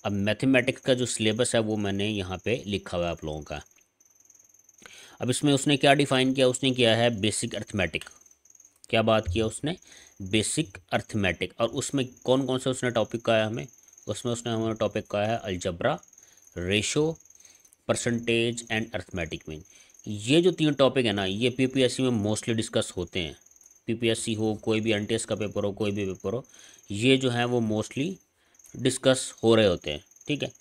अब मैथमेटिक्स का जो सिलेबस है वो मैंने यहाँ पे लिखा हुआ है आप लोगों का। अब इसमें उसने क्या डिफ़ाइन किया, उसने किया है बेसिक अर्थमेटिक। क्या बात किया उसने, बेसिक अर्थमेटिक। और उसमें कौन कौन से उसने टॉपिक का है हमें, उसमें उसने हमें टॉपिक का है algebra, ratio, percentage and arithmetic mean. ये जो 3 टॉपिक है ना, ये पीपीएससी में मोस्टली डिस्कस होते हैं। पीपीएससी हो, कोई भी एनटीएस का पेपर हो, कोई भी पेपर हो, ये जो है वो मोस्टली डिस्कस हो रहे होते हैं। ठीक है,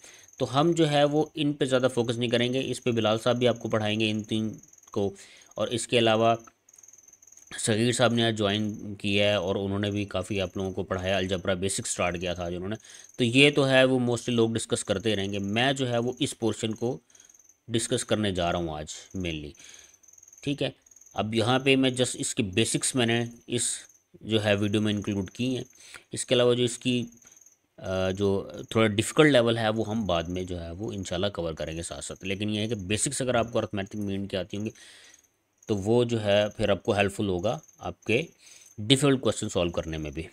तो हम जो है वो इन पे ज़्यादा फोकस नहीं करेंगे, इस पे बिलाल साहब भी आपको पढ़ाएंगे इन 3 को। और इसके अलावा सगीर साहब ने आज ज्वाइन किया है और उन्होंने भी काफ़ी आप लोगों को पढ़ाया, अलजबरा बेसिक स्टार्ट किया था आज उन्होंने। तो ये तो है वो मोस्टली लोग डिस्कस करते रहेंगे, मैं जो है वो इस पोर्शन को डिस्कस करने जा रहा हूँ आज मेनली। ठीक है, अब यहाँ पे मैं जस्ट इसके बेसिक्स मैंने इस जो है वीडियो में इंक्लूड की हैं। इसके अलावा जो इसकी जो थोड़ा डिफ़िकल्ट लेवल है वो हम बाद में जो है वो इंशाल्लाह कवर करेंगे साथ साथ। लेकिन ये है कि बेसिक्स अगर आपको अर्थमेटिक मीन की आती होंगी तो वो जो है फिर आपको हेल्पफुल होगा आपके डिफ़िकल्ट क्वेश्चन सॉल्व करने में भी।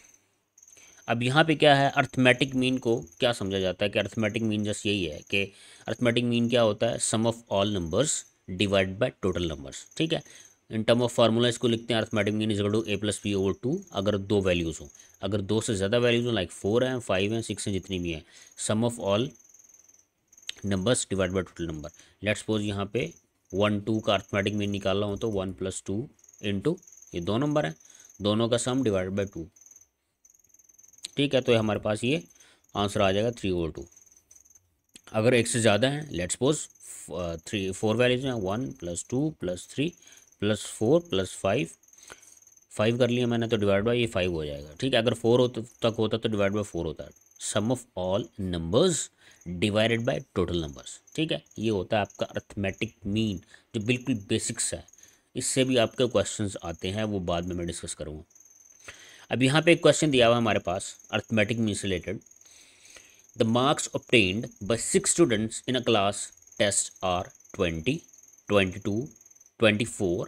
अब यहाँ पे क्या है, अर्थमेटिक मीन को क्या समझा जाता है कि अर्थमेटिक मीन जस्ट यही है कि अर्थमेटिक मीन क्या होता है, sum of all numbers divide by total numbers. ठीक है, इन टर्म ऑफ फार्मूला इसको लिखते हैं, arithmetic mean is to a+b/2 अगर 2 वैल्यूज़ हों, अगर 2 से ज़्यादा वैल्यूज़ हों लाइक 4 हैं, 5 हैं, 6 हैं, जितनी भी हैं, sum of all numbers divide by total number. Let's suppose यहाँ पे 1 2 का अर्थमेटिक मीन निकालना हो तो 1 + 2 इंटू ये 2 नंबर हैं, दोनों का सम डिवाइड बाय 2। ठीक है, तो हमारे पास ये आंसर आ जाएगा 3/2। अगर एक से ज़्यादा है, लेट्स सपोज 4 वैल्यूज हैं, 1 + 2 + 3 + 4 + 5 कर लिया मैंने, तो डिवाइड बाय ये 5 हो जाएगा। ठीक है, अगर 4 तक होता तो डिवाइड बाय 4 होता है। Sum of all numbers divided by total numbers. ठीक है, ये होता है आपका अर्थमेटिक मीन, जो बिल्कुल बेसिक्स है। इससे भी आपके क्वेश्चंस आते हैं, वो बाद में मैं डिस्कस करूँगा। अब यहाँ पे एक क्वेश्चन दिया हुआ है हमारे पास अर्थमेटिक मीन से related. The marks obtained by 6 students in a class test are 20, 22, 24,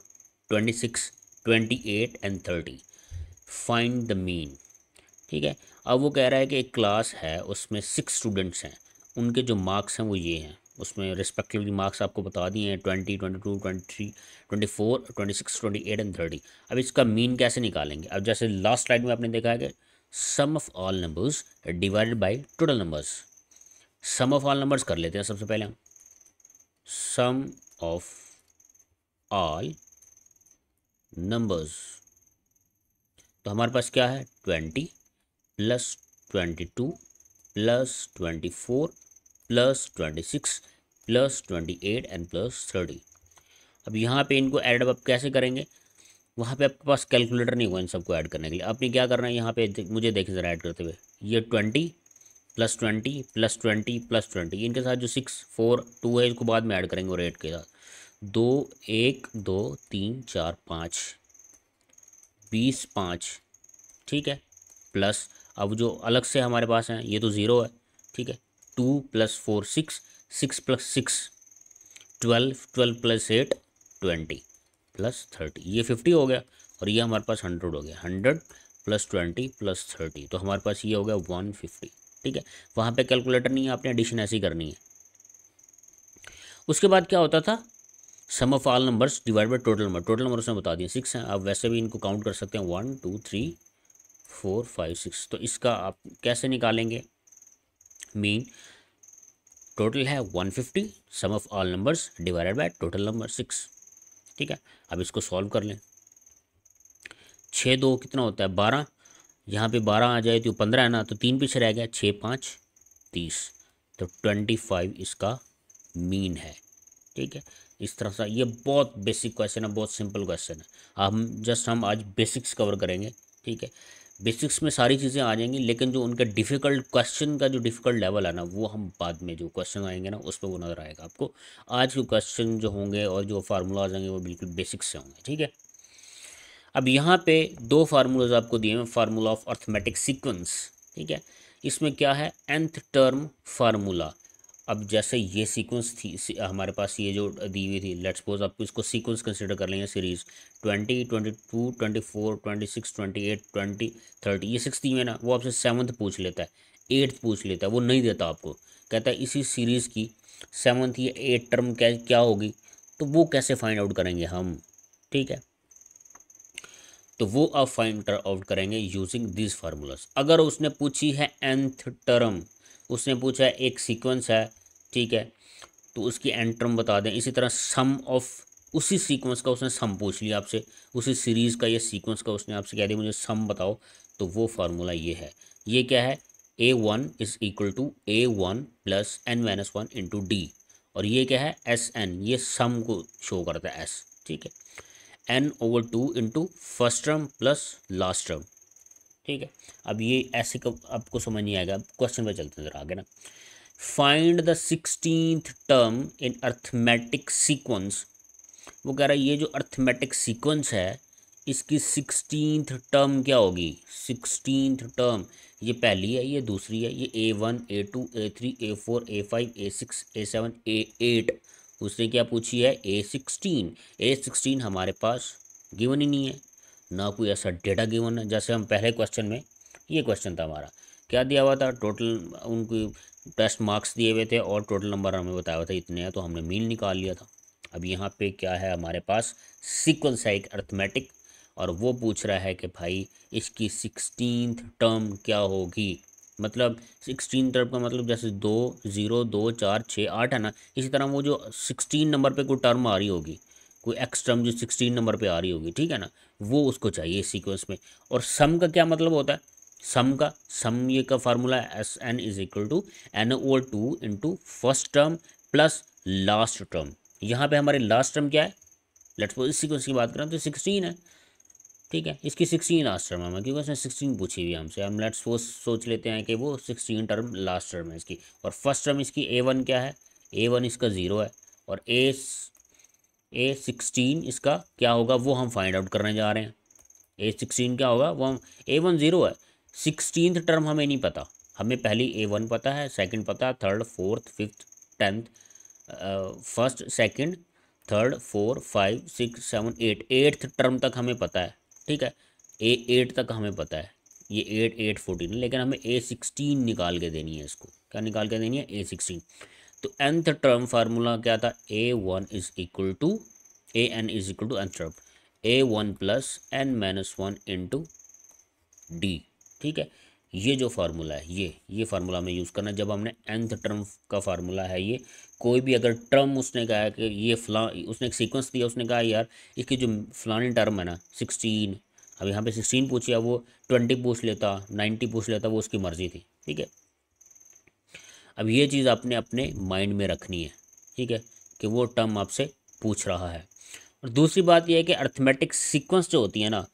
26, 28 and 30. Find the mean. ठीक है, अब वो कह रहा है कि एक क्लास है उसमें 6 स्टूडेंट्स हैं, उनके जो मार्क्स हैं वो ये हैं। उसमें रिस्पेक्टिवली मार्क्स आपको बता दिए हैं 20, 22, 23, 24, 26, 28 एंड 30। अब इसका मीन कैसे निकालेंगे, अब जैसे लास्ट स्लाइड में आपने देखा है कि sum of all numbers divided by total numbers. Sum of all numbers कर लेते हैं सबसे पहले हम। सम ऑफ ऑल नंबर्स, तो हमारे पास क्या है 20 + 22 + 24 + 26 + 28 एंड +30। अब यहाँ पे इनको ऐड अप कैसे करेंगे, वहाँ पे आपके पास कैलकुलेटर नहीं होगा इन सबको ऐड करने के लिए। आपने क्या करना है यहाँ पे मुझे देखें ज़रा ऐड करते हुए, ये 20 + 20 + 20 + 20, इनके साथ जो 6 4 2 है इसको बाद में ऐड करेंगे और 8 के साथ 2 1 2 3 4 5 20 5। ठीक है, प्लस अब जो अलग से हमारे पास हैं ये तो ज़ीरो है। ठीक है, 2 + 4 6, 6 + 6 12, 12 + 8 20 + 30, ये 50 हो गया। और ये हमारे पास 100 हो गया, 100 + 20 + 30, तो हमारे पास ये हो गया 150। ठीक है, वहाँ पे कैलकुलेटर नहीं है, आपने एडिशन ऐसी करनी है। उसके बाद क्या होता था, sum of all numbers divide by total number. Total number उसने बता दिए 6 हैं, आप वैसे भी इनको काउंट कर सकते हैं 1 2 3 4 5 6। तो इसका आप कैसे निकालेंगे मीन, टोटल है 150, sum of all numbers divided by total number 6। ठीक है, अब इसको सॉल्व कर लें। 6 2 कितना होता है 12, यहाँ पे 12 आ जाए तो 15 है ना, तो 3 पीछे रह गया, 6 5 30, तो 25 इसका मीन है। ठीक है, इस तरह से ये बहुत बेसिक क्वेश्चन है, बहुत सिंपल क्वेश्चन है। हम आज बेसिक्स कवर करेंगे। ठीक है, बेसिक्स में सारी चीज़ें आ जाएंगी, लेकिन जो उनका डिफ़िकल्ट क्वेश्चन का जो डिफ़िकल्ट लेवल है ना, वो हम बाद में जो क्वेश्चन आएंगे ना उस पर वो नज़र आएगा आपको। आज के क्वेश्चन जो होंगे और जो फार्मूलाज होंगे वो बिल्कुल बेसिक्स से होंगे। ठीक है, अब यहाँ पे 2 फार्मूलाज आपको दिए हैं, फार्मूला ऑफ अर्थमेटिक सीक्वेंस। ठीक है, इसमें क्या है nth टर्म फार्मूला। अब जैसे ये सीक्वेंस थी हमारे पास, ये जो दी हुई थी, लेट्स सपोज आपको इसको सीक्वेंस कंसिडर कर लेंगे सीरीज़ 20 22 24 26 28 20 30, ये 6 दी हुई है ना, वो आपसे 7th पूछ लेता है एट्थ पूछ लेता है, वो नहीं देता आपको, कहता है इसी सीरीज़ की सेवन्थ या एट टर्म क्या क्या होगी, तो वो कैसे फाइंड आउट करेंगे हम, ठीक है। तो वो आप फाइंड आउट करेंगे यूजिंग दिस फार्मूलाज। अगर उसने पूछी है nth टर्म, उसने पूछा है एक सीक्वेंस है, ठीक है, तो उसकी एन टर्म बता दें। इसी तरह सम ऑफ, उसी सीक्वेंस का उसने सम पूछ लिया आपसे, उसी सीरीज़ का या सीक्वेंस का उसने आपसे कह दिया मुझे सम बताओ, तो वो फार्मूला ये है। ये क्या है, A1 is equal to A1 plus n-1 into d, और ये क्या है Sn, ये सम को शो करता है S, ठीक है, n/2 into first term plus last term, ठीक है। अब ये ऐसे कब आपको समझ नहीं आएगा, क्वेश्चन पे चलते हैं जरा आगे ना। Find the 16th term in arithmetic sequence. वो कह रहा है ये जो अर्थमेटिक सीक्वेंस है इसकी 16th टर्म क्या होगी, 16th टर्म, ये पहली है, ये दूसरी है, ये A1 A2 A3 A4 A5 A6 A7 A8, उसने क्या पूछी है A16। A16 हमारे पास गिवन ही नहीं है, ना कोई ऐसा डेटा गिवन है। जैसे हम पहले क्वेश्चन में, ये क्वेश्चन था हमारा, क्या दिया हुआ था, टोटल उनकी टेस्ट मार्क्स दिए हुए थे और टोटल नंबर हमें बताया हुआ था इतने हैं, तो हमने मीन निकाल लिया था। अब यहाँ पे क्या है हमारे पास, सीक्वेंस है एक अर्थमेटिक, और वो पूछ रहा है कि भाई इसकी 16th टर्म क्या होगी। मतलब 16 टर्म का मतलब जैसे 2 0 2 4 6 8 है ना, इसी तरह वो जो 16 नंबर पे कोई टर्म आ रही होगी, कोई एक्स टर्म जो 16 नंबर पे आ रही होगी, ठीक है ना, वो उसको चाहिए सीक्वेंस में। और सम का क्या मतलब होता है, सम ये का फार्मूला है Sn is equal to n/2 into first term plus last term. यहाँ पे हमारे लास्ट टर्म क्या है, लेट्स सपोज इस सीक्वेंस की बात करें तो 16 है, ठीक है, इसकी 16 लास्ट टर्म है, क्योंकि उसने 16 पूछी हुई है हमसे, हम लेट्स सपोज सोच लेते हैं कि वो 16 टर्म लास्ट टर्म है इसकी। और फर्स्ट टर्म इसकी A1 क्या है, A1 इसका 0 है, और A16 इसका क्या होगा वो हम फाइंड आउट करने जा रहे हैं। A16 क्या होगा वो हम, A1 0 है, 16th टर्म हमें नहीं पता, हमें पहली A1 पता है, सेकंड पता है, third fourth fifth tenth, first second third 4 5 6 7 8, eighth term तक हमें पता है, ठीक है, A8 तक हमें पता है, ये 8 8 14, लेकिन हमें A16 निकाल के देनी है, इसको क्या निकाल के देनी है, A16। तो nth टर्म फार्मूला क्या था, A1 is equal to AN is equal to nth term A1 plus n-1 into d, ठीक है। ये जो फार्मूला है ये फार्मूला हमें यूज़ करना है जब हमने nth टर्म का फार्मूला है ये। कोई भी अगर टर्म उसने कहा है कि ये उसने एक सीक्वेंस दिया, उसने कहा यार इसकी जो फलानी टर्म है ना 16, अब यहाँ पे 16 पूछा, वो 20 पूछ लेता, 90 पूछ लेता, वो उसकी मर्ज़ी थी, ठीक है। अब ये चीज़ आपने अपने माइंड में रखनी है, ठीक है, कि वो टर्म आपसे पूछ रहा है। और दूसरी बात यह है कि अर्थमेटिक सीक्वेंस जो होती है ना,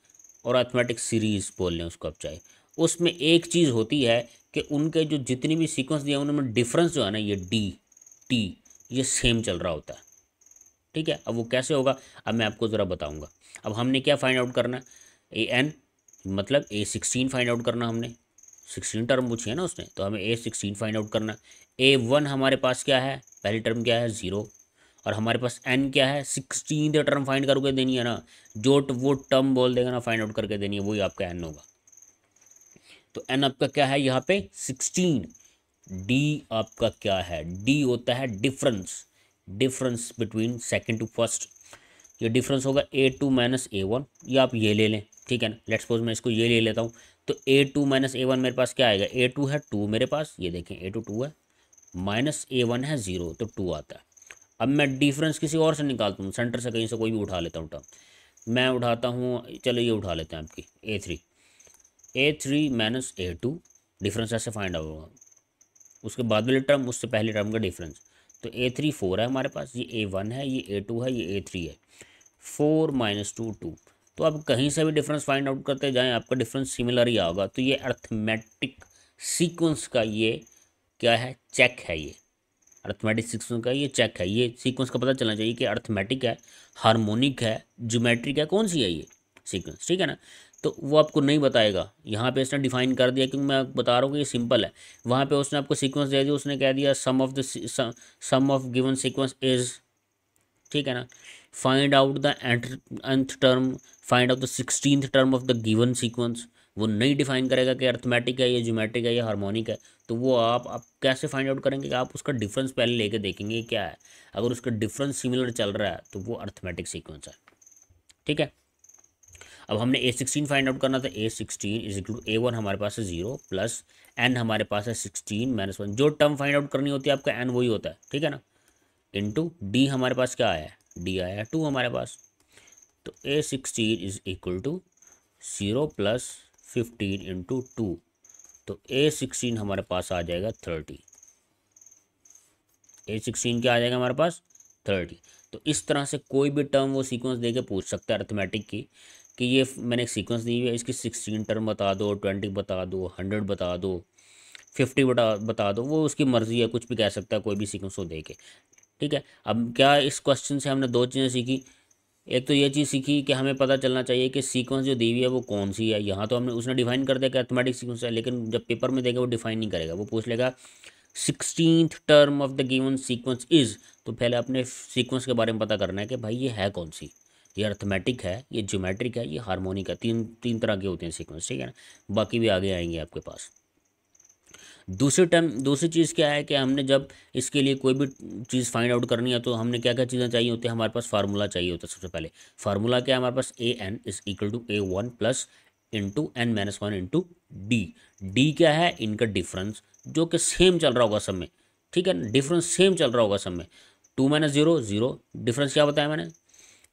और अर्थमेटिक सीरीज़ बोल लें उसको आप चाहे, उसमें एक चीज़ होती है कि उनके जो जितनी भी सीक्वेंस दिए उनमें डिफरेंस जो है ना, ये टी ये सेम चल रहा होता है, ठीक है। अब वो कैसे होगा, अब मैं आपको ज़रा बताऊँगा। अब हमने क्या फाइंड आउट करना है, AN मतलब A16 फाइंड आउट करना, हमने 16 टर्म पूछी है ना उसने, तो हमें A16 फाइंड आउट करना। A1 हमारे पास क्या है, पहली टर्म क्या है 0, और हमारे पास n क्या है 16 टर्म फाइंड करके देनी है ना, जो वो टर्म बोल देगा ना फाइंड आउट करके देनी है, वही आपका n होगा। तो n आपका क्या है यहाँ पे 16। d आपका क्या है, d होता है difference between second to first. ये डिफरेंस होगा A2 माइनस A1, ये आप ये ले लें, ठीक है ना। लेट्स सपोज मैं इसको ये ले लेता हूँ, तो A2 माइनस A1 मेरे पास क्या आएगा, A2 है 2 मेरे पास, ये देखें A2 2 है, माइनस A1 है 0, तो 2 आता है। अब मैं डिफरेंस किसी और से निकालता हूँ, सेंटर से कहीं से कोई भी उठा लेता हूँ टर्म। मैं उठाता हूँ, चलो ये उठा लेते हैं आपकी A3 माइनस A2, डिफरेंस ऐसे फाइंड आउट होगा, उसके बाद वाली टर्म उससे पहले टर्म का डिफरेंस। तो A3 4 है हमारे पास, ये A1 है, ये A2 है, ये A3 है, 4 माइनस 2 2। तो आप कहीं से भी डिफरेंस फाइंड आउट करते जाएं आपका डिफरेंस सिमिलर ही आएगा। तो ये अर्थमेटिक सीक्वेंस का ये क्या है, चेक है, ये अर्थमेटिक सीक्वेंस का ये चेक है। ये सीक्वेंस का पता चलना चाहिए कि अर्थमेटिक है, हार्मोनिक है, ज्योमेट्रिक है, कौन सी है ये सीक्वेंस, ठीक है ना। तो वो आपको नहीं बताएगा, यहाँ पे इसने डिफाइन कर दिया, क्योंकि मैं बता रहा हूँ कि ये सिंपल है। वहाँ पे उसने आपको सीक्वेंस दे दिया, उसने कह दिया सम ऑफ गिवन सीक्वेंस इज, ठीक है ना, find out the nth term, find out the 16th term of the given sequence. वो नहीं डिफाइन करेगा कि अर्थमेटिक है, ये ज्योमेट्रिक है, या हार्मोनिक है, तो वो आप कैसे फाइंड आउट करेंगे कि आप उसका डिफरेंस पहले लेके देखेंगे क्या है। अगर उसका डिफरेंस सिमिलर चल रहा है तो वो अर्थमेटिक सीक्वेंस है। ठीक है, अब हमने A16 फाइंड आउट करना था। A16 is equal to A1 हमारे पास है 0 प्लस n हमारे पास है 16 - 1। जो टर्म फाइंड आउट करनी होती है आपका n वही होता है, ठीक है ना। इंटू डी हमारे पास क्या आया है, डी आया है 2 हमारे पास। तो A16 is equal to 0 plus 15 into 2, तो A16 हमारे पास आ जाएगा 30। A16 क्या आ जाएगा हमारे पास 30। तो इस तरह से कोई भी टर्म वो सीक्वेंस दे के पूछ सकता है अर्थमेटिक की कि ये मैंने एक सीक्वेंस दी हुई है, इसकी 16 टर्म बता दो, 20 बता दो, 100 बता दो, 50 बता दो, वो उसकी मर्ज़ी है, कुछ भी कह सकता है कोई भी सीक्वेंस को दे के। ठीक है, अब क्या इस क्वेश्चन से हमने दो चीज़ें सीखी। एक तो ये चीज़ सीखी कि हमें पता चलना चाहिए कि सीक्वेंस जो दी हुई है वो कौन सी है। यहाँ तो हमने उसने डिफाइन कर दिया कि अर्थमेटिक सीक्वेंस है, लेकिन जब पेपर में देगा वो डिफाइन नहीं करेगा, वो पूछ लेगा 16th term of the given sequence is. तो पहले अपने सीक्वेंस के बारे में पता करना है कि भाई ये है कौन सी, ये अर्थमेटिक है, ये ज्योमेट्रिक है, ये हार्मोनिक है। तीन तीन तरह के होते हैं सीक्वेंस, ठीक है ना। बाकी भी आगे आएंगे आपके पास। दूसरी चीज़ क्या है कि हमने जब इसके लिए कोई भी चीज़ फाइंड आउट करनी है तो हमने क्या क्या चीज़ें चाहिए होती है, हमारे पास फार्मूला चाहिए होता है। सबसे पहले फार्मूला क्या है हमारे पास, AN is equal to A1 plus into n-1 into d. D क्या है, इनका डिफरेंस जो कि सेम चल रहा होगा सब में, ठीक है, डिफरेंस सेम चल रहा होगा सब में। 2 - 0 0, डिफरेंस क्या बताया मैंने,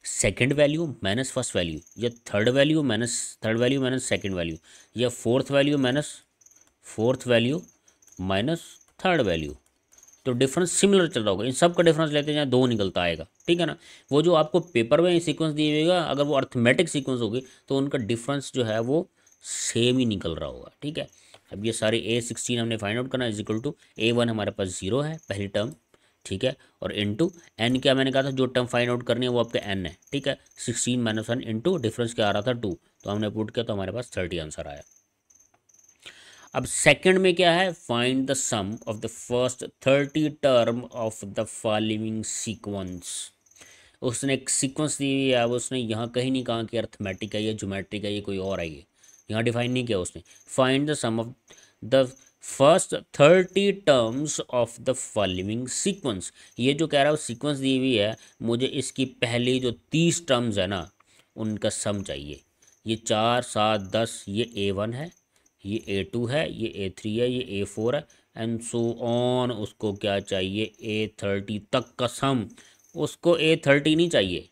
second value minus first value, या third value minus second value, या fourth value minus fourth value minus third value. तो डिफरेंस सिमिलर चल रहा होगा, इन सब का डिफरेंस लेते हैं, 2 निकलता आएगा, ठीक है ना। वो जो आपको पेपर में सीक्वेंस दिए हुएगा, अगर वो अर्थमेटिक सीक्वेंस होगी तो उनका डिफरेंस जो है वो सेम ही निकल रहा होगा, ठीक है। अब ये सारे A16 हमने फाइंड आउट करना है, इज इक्वल टू A1 हमारे पास 0 है पहली टर्म, ठीक है, और इंटू n क्या मैंने कहा था, जो टर्म फाइंड आउट करनी है वो आपका n है, ठीक है। 16 - 1 इंटू डिफरेंस क्या आ रहा था 2, तो हमने पुट किया तो हमारे पास 30 आंसर आया। अब सेकंड में क्या है, find the sum of the first 30 term of the following sequence. उसने एक सीक्वेंस दी हुई है, अब उसने यहाँ कहीं नहीं कहा कि अर्थमेटिक है, ये ज्योमेट्रिक है, ये कोई और है, ये यहाँ डिफाइन नहीं किया उसने। Find the sum of the first 30 terms of the following sequence. ये जो कह रहा है सीक्वेंस दी हुई है, मुझे इसकी पहली जो 30 टर्म्स है ना उनका सम चाहिए। ये 4 7 10, ये A1 है, ये A2 है, ये A3 है, ये A4 है, एंड सो ऑन। उसको क्या चाहिए, A30 तक का सम। उसको A30 नहीं चाहिए,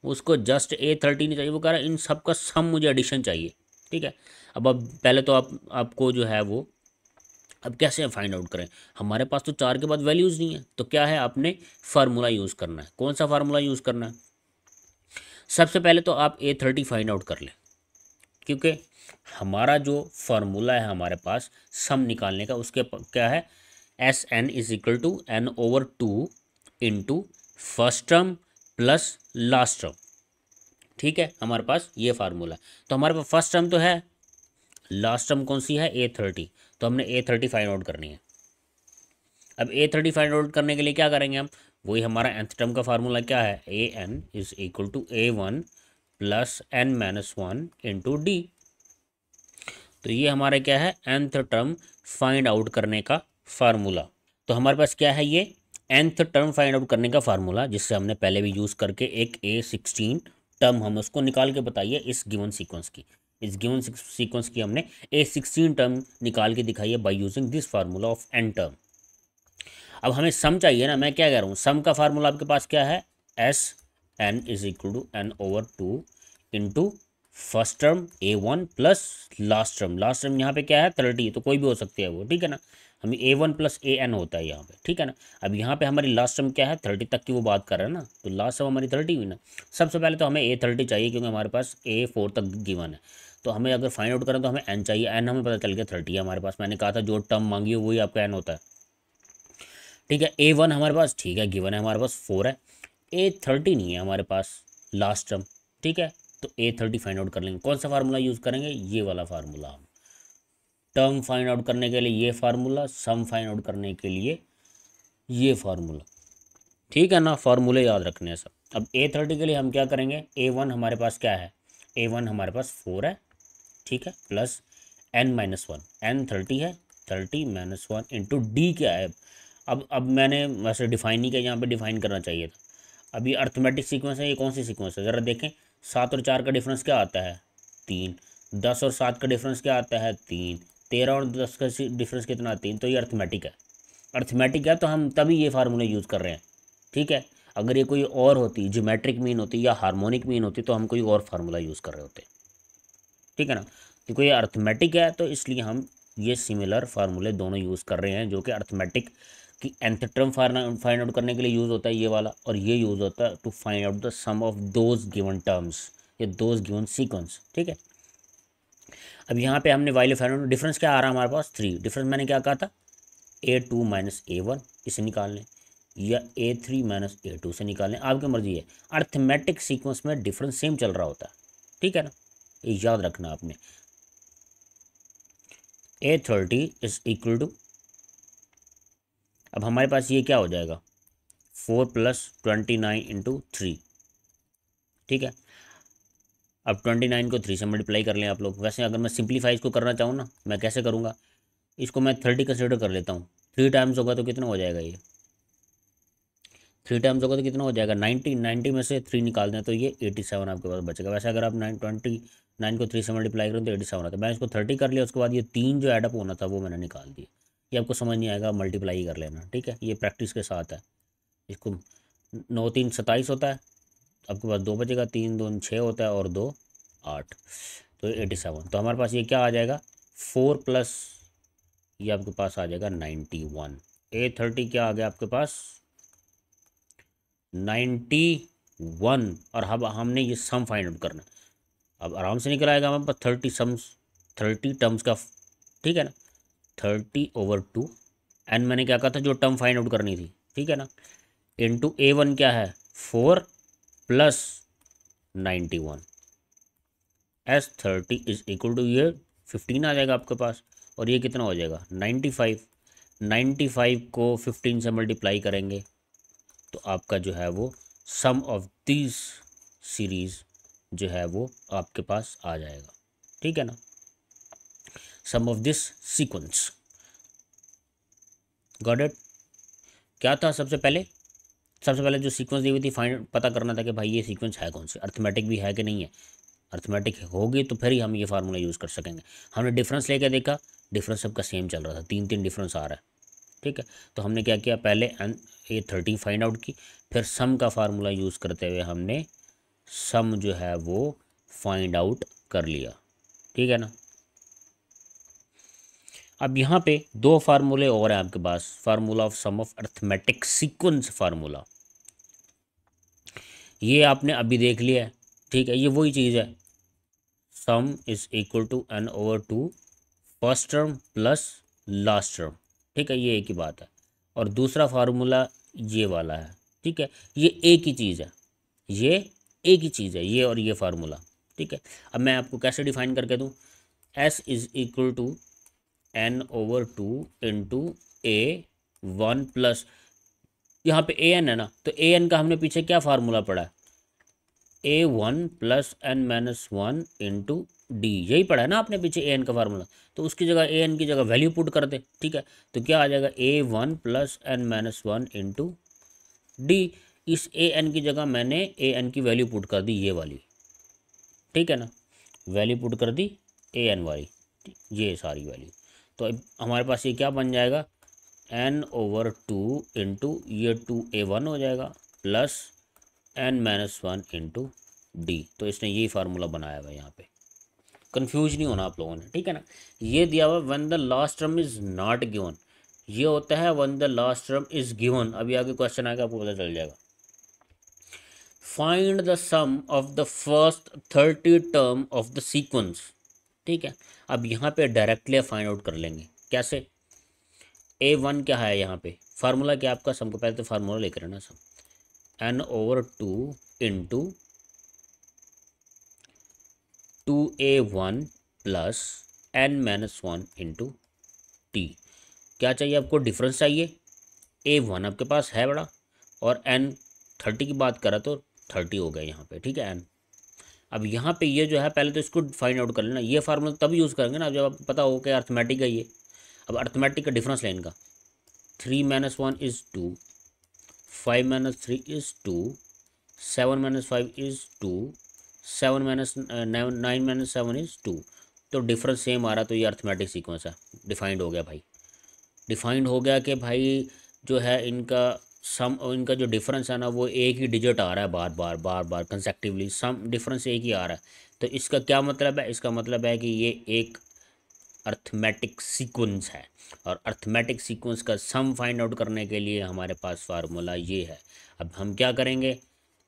उसको जस्ट A30 नहीं चाहिए, वो कह रहा है इन सब का सम मुझे एडिशन चाहिए, ठीक है। अब पहले तो आपको जो है वो अब कैसे फाइंड आउट करें, हमारे पास तो 4 के बाद वैल्यूज़ नहीं है, तो क्या है आपने फार्मूला यूज़ करना है। कौन सा फार्मूला यूज़ करना है, सबसे पहले तो आप A30 फाइंड आउट कर लें, क्योंकि हमारा जो फार्मूला है हमारे पास सम निकालने का, उसके क्या है, SN is equal to n/2 into first term plus last term, ठीक है। हमारे पास ये फार्मूला, तो हमारे पास फर्स्ट टर्म तो है, लास्ट टर्म कौन सी है, A30, तो हमने A30 फाइंड आउट करनी है। अब A30 फाइंड आउट करने के लिए क्या करेंगे हम, वही हमारा nth टर्म का फार्मूला क्या है, AN is equal to A1 plus n-1 into d. तो ये हमारा क्या है, nth टर्म फाइंड आउट करने का फार्मूला। तो हमारे पास क्या है, ये nth टर्म फाइंड आउट करने का फार्मूला, जिससे हमने पहले भी यूज़ करके एक A16 टर्म हम उसको निकाल के बताइए इस गिवन सीक्वेंस की। इस गिवन सीक्वेंस की हमने A16 टर्म निकाल के दिखाई है by using this formula of n term. अब हमें सम चाहिए ना, मैं क्या कह रहा हूँ, सम का फार्मूला आपके पास क्या है, SN is equal to n/2 into first term A1 plus last term यहाँ पे क्या है 30, तो कोई भी हो सकती है वो, ठीक है ना। हमें A1 प्लस AN होता है यहाँ पे, ठीक है ना। अब यहाँ पे हमारी लास्ट टर्म क्या है, 30 तक की वो बात कर रहे हैं ना, तो लास्ट टर्म हमारी 30 हुई ना। सबसे पहले तो हमें A30 चाहिए, क्योंकि हमारे पास A4 तक गिवन है। तो हमें अगर फाइंड आउट करें तो हमें n चाहिए, n हमें पता चल गया 30 है हमारे पास। मैंने कहा था जो टर्म मांगी हो वही आपका n होता है, ठीक है। A1 हमारे पास ठीक है गिवन है, हमारे पास 4 है। A30 नहीं है हमारे पास लास्ट टर्म, ठीक है। तो A30 फाइंड आउट कर लेंगे, कौन सा फार्मूला यूज़ करेंगे, ये वाला फार्मूला। हम टर्म फाइंड आउट करने के लिए ये फार्मूला, सम फाइंड आउट करने के लिए ये फार्मूला, ठीक है ना। फार्मूले याद रखने हैं सब। अब A30 के लिए हम क्या करेंगे, A1 हमारे पास क्या है, A1 हमारे पास 4 है, ठीक है, प्लस n-1, n 30 है, 30 - 1 इंटू डी क्या है। अब मैंने वैसे डिफाइन नहीं किया, यहाँ पे डिफाइन करना चाहिए था। अब ये अर्थमेटिक सीक्वेंस है, ये कौन सी सीक्वेंस है ज़रा देखें। 7 और 4 का डिफरेंस क्या आता है, 3। 10 और 7 का डिफरेंस क्या आता है, 3। 13 और 10 का डिफरेंस कितना, 3। तो ये अर्थमेटिक है। अर्थमेटिक है तो हम तभी ये फार्मूला यूज़ कर रहे हैं, ठीक है। अगर ये कोई और होती, ज्योमेट्रिक मीन होती या हार्मोनिक मीन होती तो हम कोई और फार्मूला यूज़ कर रहे होते, ठीक है ना। क्योंकि ये अर्थमेटिक है तो इसलिए हम ये सिमिलर फार्मूले दोनों यूज़ कर रहे हैं, जो कि अर्थमेटिक की nth टर्म फाइंड आउट करने के लिए यूज़ होता है ये वाला, और ये यूज़ होता है to find out the sum of those given terms या दोज गिवन सीक्वेंस, ठीक है। अब यहाँ पे हमने वाइल फाइंड आउट, डिफरेंस क्या आ रहा है हमारे पास, 3। डिफरेंस मैंने क्या कहा था, A2 - A1 इसे निकाल लें, या A3 - A2 से निकाल लें, आपकी मर्जी है। अर्थमेटिक सीक्वेंस में डिफरेंस सेम चल रहा होता है, ठीक है ना, ये याद रखना आपने। A30 इज इक्वल टू, अब हमारे पास ये क्या हो जाएगा, 4 + 29 × 3, ठीक है। अब 29 को 3 से मल्टीप्लाई कर लें आप लोग। वैसे अगर मैं सिंप्लीफाई इसको करना चाहूँ ना, मैं कैसे करूँगा, इसको मैं 30 कंसिडर कर लेता हूँ। 3 टाइम्स होगा तो कितना हो जाएगा, ये 3 टाइम्स होगा तो कितना हो जाएगा, 90। 90 में से 3 निकाल दें तो ये 87 आपके पास बचेगा। वैसे अगर आप 29 को 3 से मल्टीप्लाई करें तो 87 आता है। मैंने इसको 30 कर लिया, उसके बाद ये 3 जो एडअप होना था वो मैंने निकाल दिया। ये आपको समझ नहीं आएगा, मल्टीप्लाई कर लेना, ठीक है, ये प्रैक्टिस के साथ है। इसको 9 3 27 होता है, आपके पास 2 बचेगा, 3 2 6 होता है और 2 8, तो 87। तो हमारे पास ये क्या आ जाएगा, 4 प्लस ये आपके पास आ जाएगा 91। A30 क्या आ गया आपके पास, 91। और अब हमने ये सम फाइंड आउट करना है। अब आराम से निकल आएगा हमारे पास 30 टर्म्स का, ठीक है ना, 30/2। एन मैंने क्या कहा था, जो टर्म फाइंड आउट करनी थी, ठीक है ना, इंटू A1 क्या है, 4 + 91। S30 इज इक्वल टू ये 15 आ जाएगा आपके पास, और ये कितना हो जाएगा, 95। 95 को 15 से मल्टीप्लाई करेंगे तो आपका जो है वो सम ऑफ दिस सीरीज़ जो है वो आपके पास आ जाएगा, ठीक है ना, sum of this sequence. Got it. क्या था सबसे पहले जो सीक्वेंस दी हुई थी, फाइंड पता करना था कि भाई ये सीक्वेंस है कौन सी, अर्थमेटिक भी है कि नहीं है। अर्थमेटिक होगी तो फिर ही हम ये फार्मूला यूज़ कर सकेंगे। हमने डिफरेंस लेके देखा, डिफरेंस सबका सेम चल रहा था, 3 डिफरेंस आ रहा है, ठीक है। तो हमने क्या किया, पहले A30 फाइंड आउट की, फिर सम का फार्मूला यूज़ करते हुए हमने सम जो है वो फाइंड आउट कर लिया, ठीक है ना। अब यहाँ पे 2 फार्मूले और हैं आपके पास, formula of sum of arithmetic sequence formula, ये आपने अभी देख लिया है, ठीक है। ये वही चीज़ है, sum is equal to n/2 first term plus last term, ठीक है, ये एक ही बात है। और दूसरा फार्मूला ये वाला है, ठीक है, ये एक ही चीज़ है, ये एक ही चीज़ है, ये और ये फार्मूला, ठीक है। अब मैं आपको कैसे डिफाइन करके दूँ, S is equal to n/2 into A1 plus, यहाँ पे AN है ना, तो AN का हमने पीछे क्या फार्मूला पढ़ा है, A1 + n-1 इंटू डी, यही पढ़ा है ना आपने पीछे AN का फार्मूला। तो उसकी जगह AN की जगह वैल्यू पुट कर दे, ठीक है। तो क्या आ जाएगा, A1 + n-1 इंटू डी। इस AN की जगह मैंने AN की वैल्यू पुट कर दी, ये वाली, ठीक है ना, वैल्यू पुट कर दी AN वाली, ये सारी वैल्यू। तो अब हमारे पास ये क्या बन जाएगा, n/2 इंटू ये 2A1 हो जाएगा प्लस n-1 इंटू डी। तो इसने यही फार्मूला बनाया हुआ है, यहाँ पे कंफ्यूज नहीं होना आप लोगों ने, ठीक है ना। ये दिया हुआ when the last term is not given, ये होता है when the last term is given. अभी आगे क्वेश्चन आएगा आपको पता चल जाएगा। Find the sum of the first 30 term of the sequence, ठीक है। अब यहाँ पे डायरेक्टली फाइंड आउट कर लेंगे, कैसे, A1 क्या है यहाँ पे, फार्मूला क्या आपका, सम को पहले तो फार्मूला लेकर ना, सम n/2 into 2A1 plus n-1 into T. क्या चाहिए आपको, डिफरेंस चाहिए। A1 आपके पास है बड़ा, और n 30 की बात करा तो 30 हो गया यहाँ पे, ठीक है, n अब यहाँ पे ये जो है पहले तो इसको फाइंड आउट कर लेना, ये फार्मूला तब यूज़ करेंगे ना जब आपको पता हो कि अर्थमेटिक है ये। अब अर्थमेटिक का डिफरेंस लेने का, 3 - 1 इज़ 2, 5 - 3 इज़ 2, 7 - 5 इज़ 2, 9 - 7 इज़ 2। तो डिफरेंस सेम आ रहा, तो ये अर्थमेटिक सीक्वेंस है, डिफाइंड हो गया भाई। डिफाइंड हो गया कि भाई जो है इनका सम, इनका जो डिफरेंस है ना वो एक ही डिजिट आ रहा है, बार बार बार बार कंसेक्टिवली सम डिफरेंस एक ही आ रहा है। तो इसका क्या मतलब है, इसका मतलब है कि ये एक अर्थमेटिक सीक्वेंस है, और अर्थमेटिक सीक्वेंस का सम फाइंड आउट करने के लिए हमारे पास फार्मूला ये है। अब हम क्या करेंगे,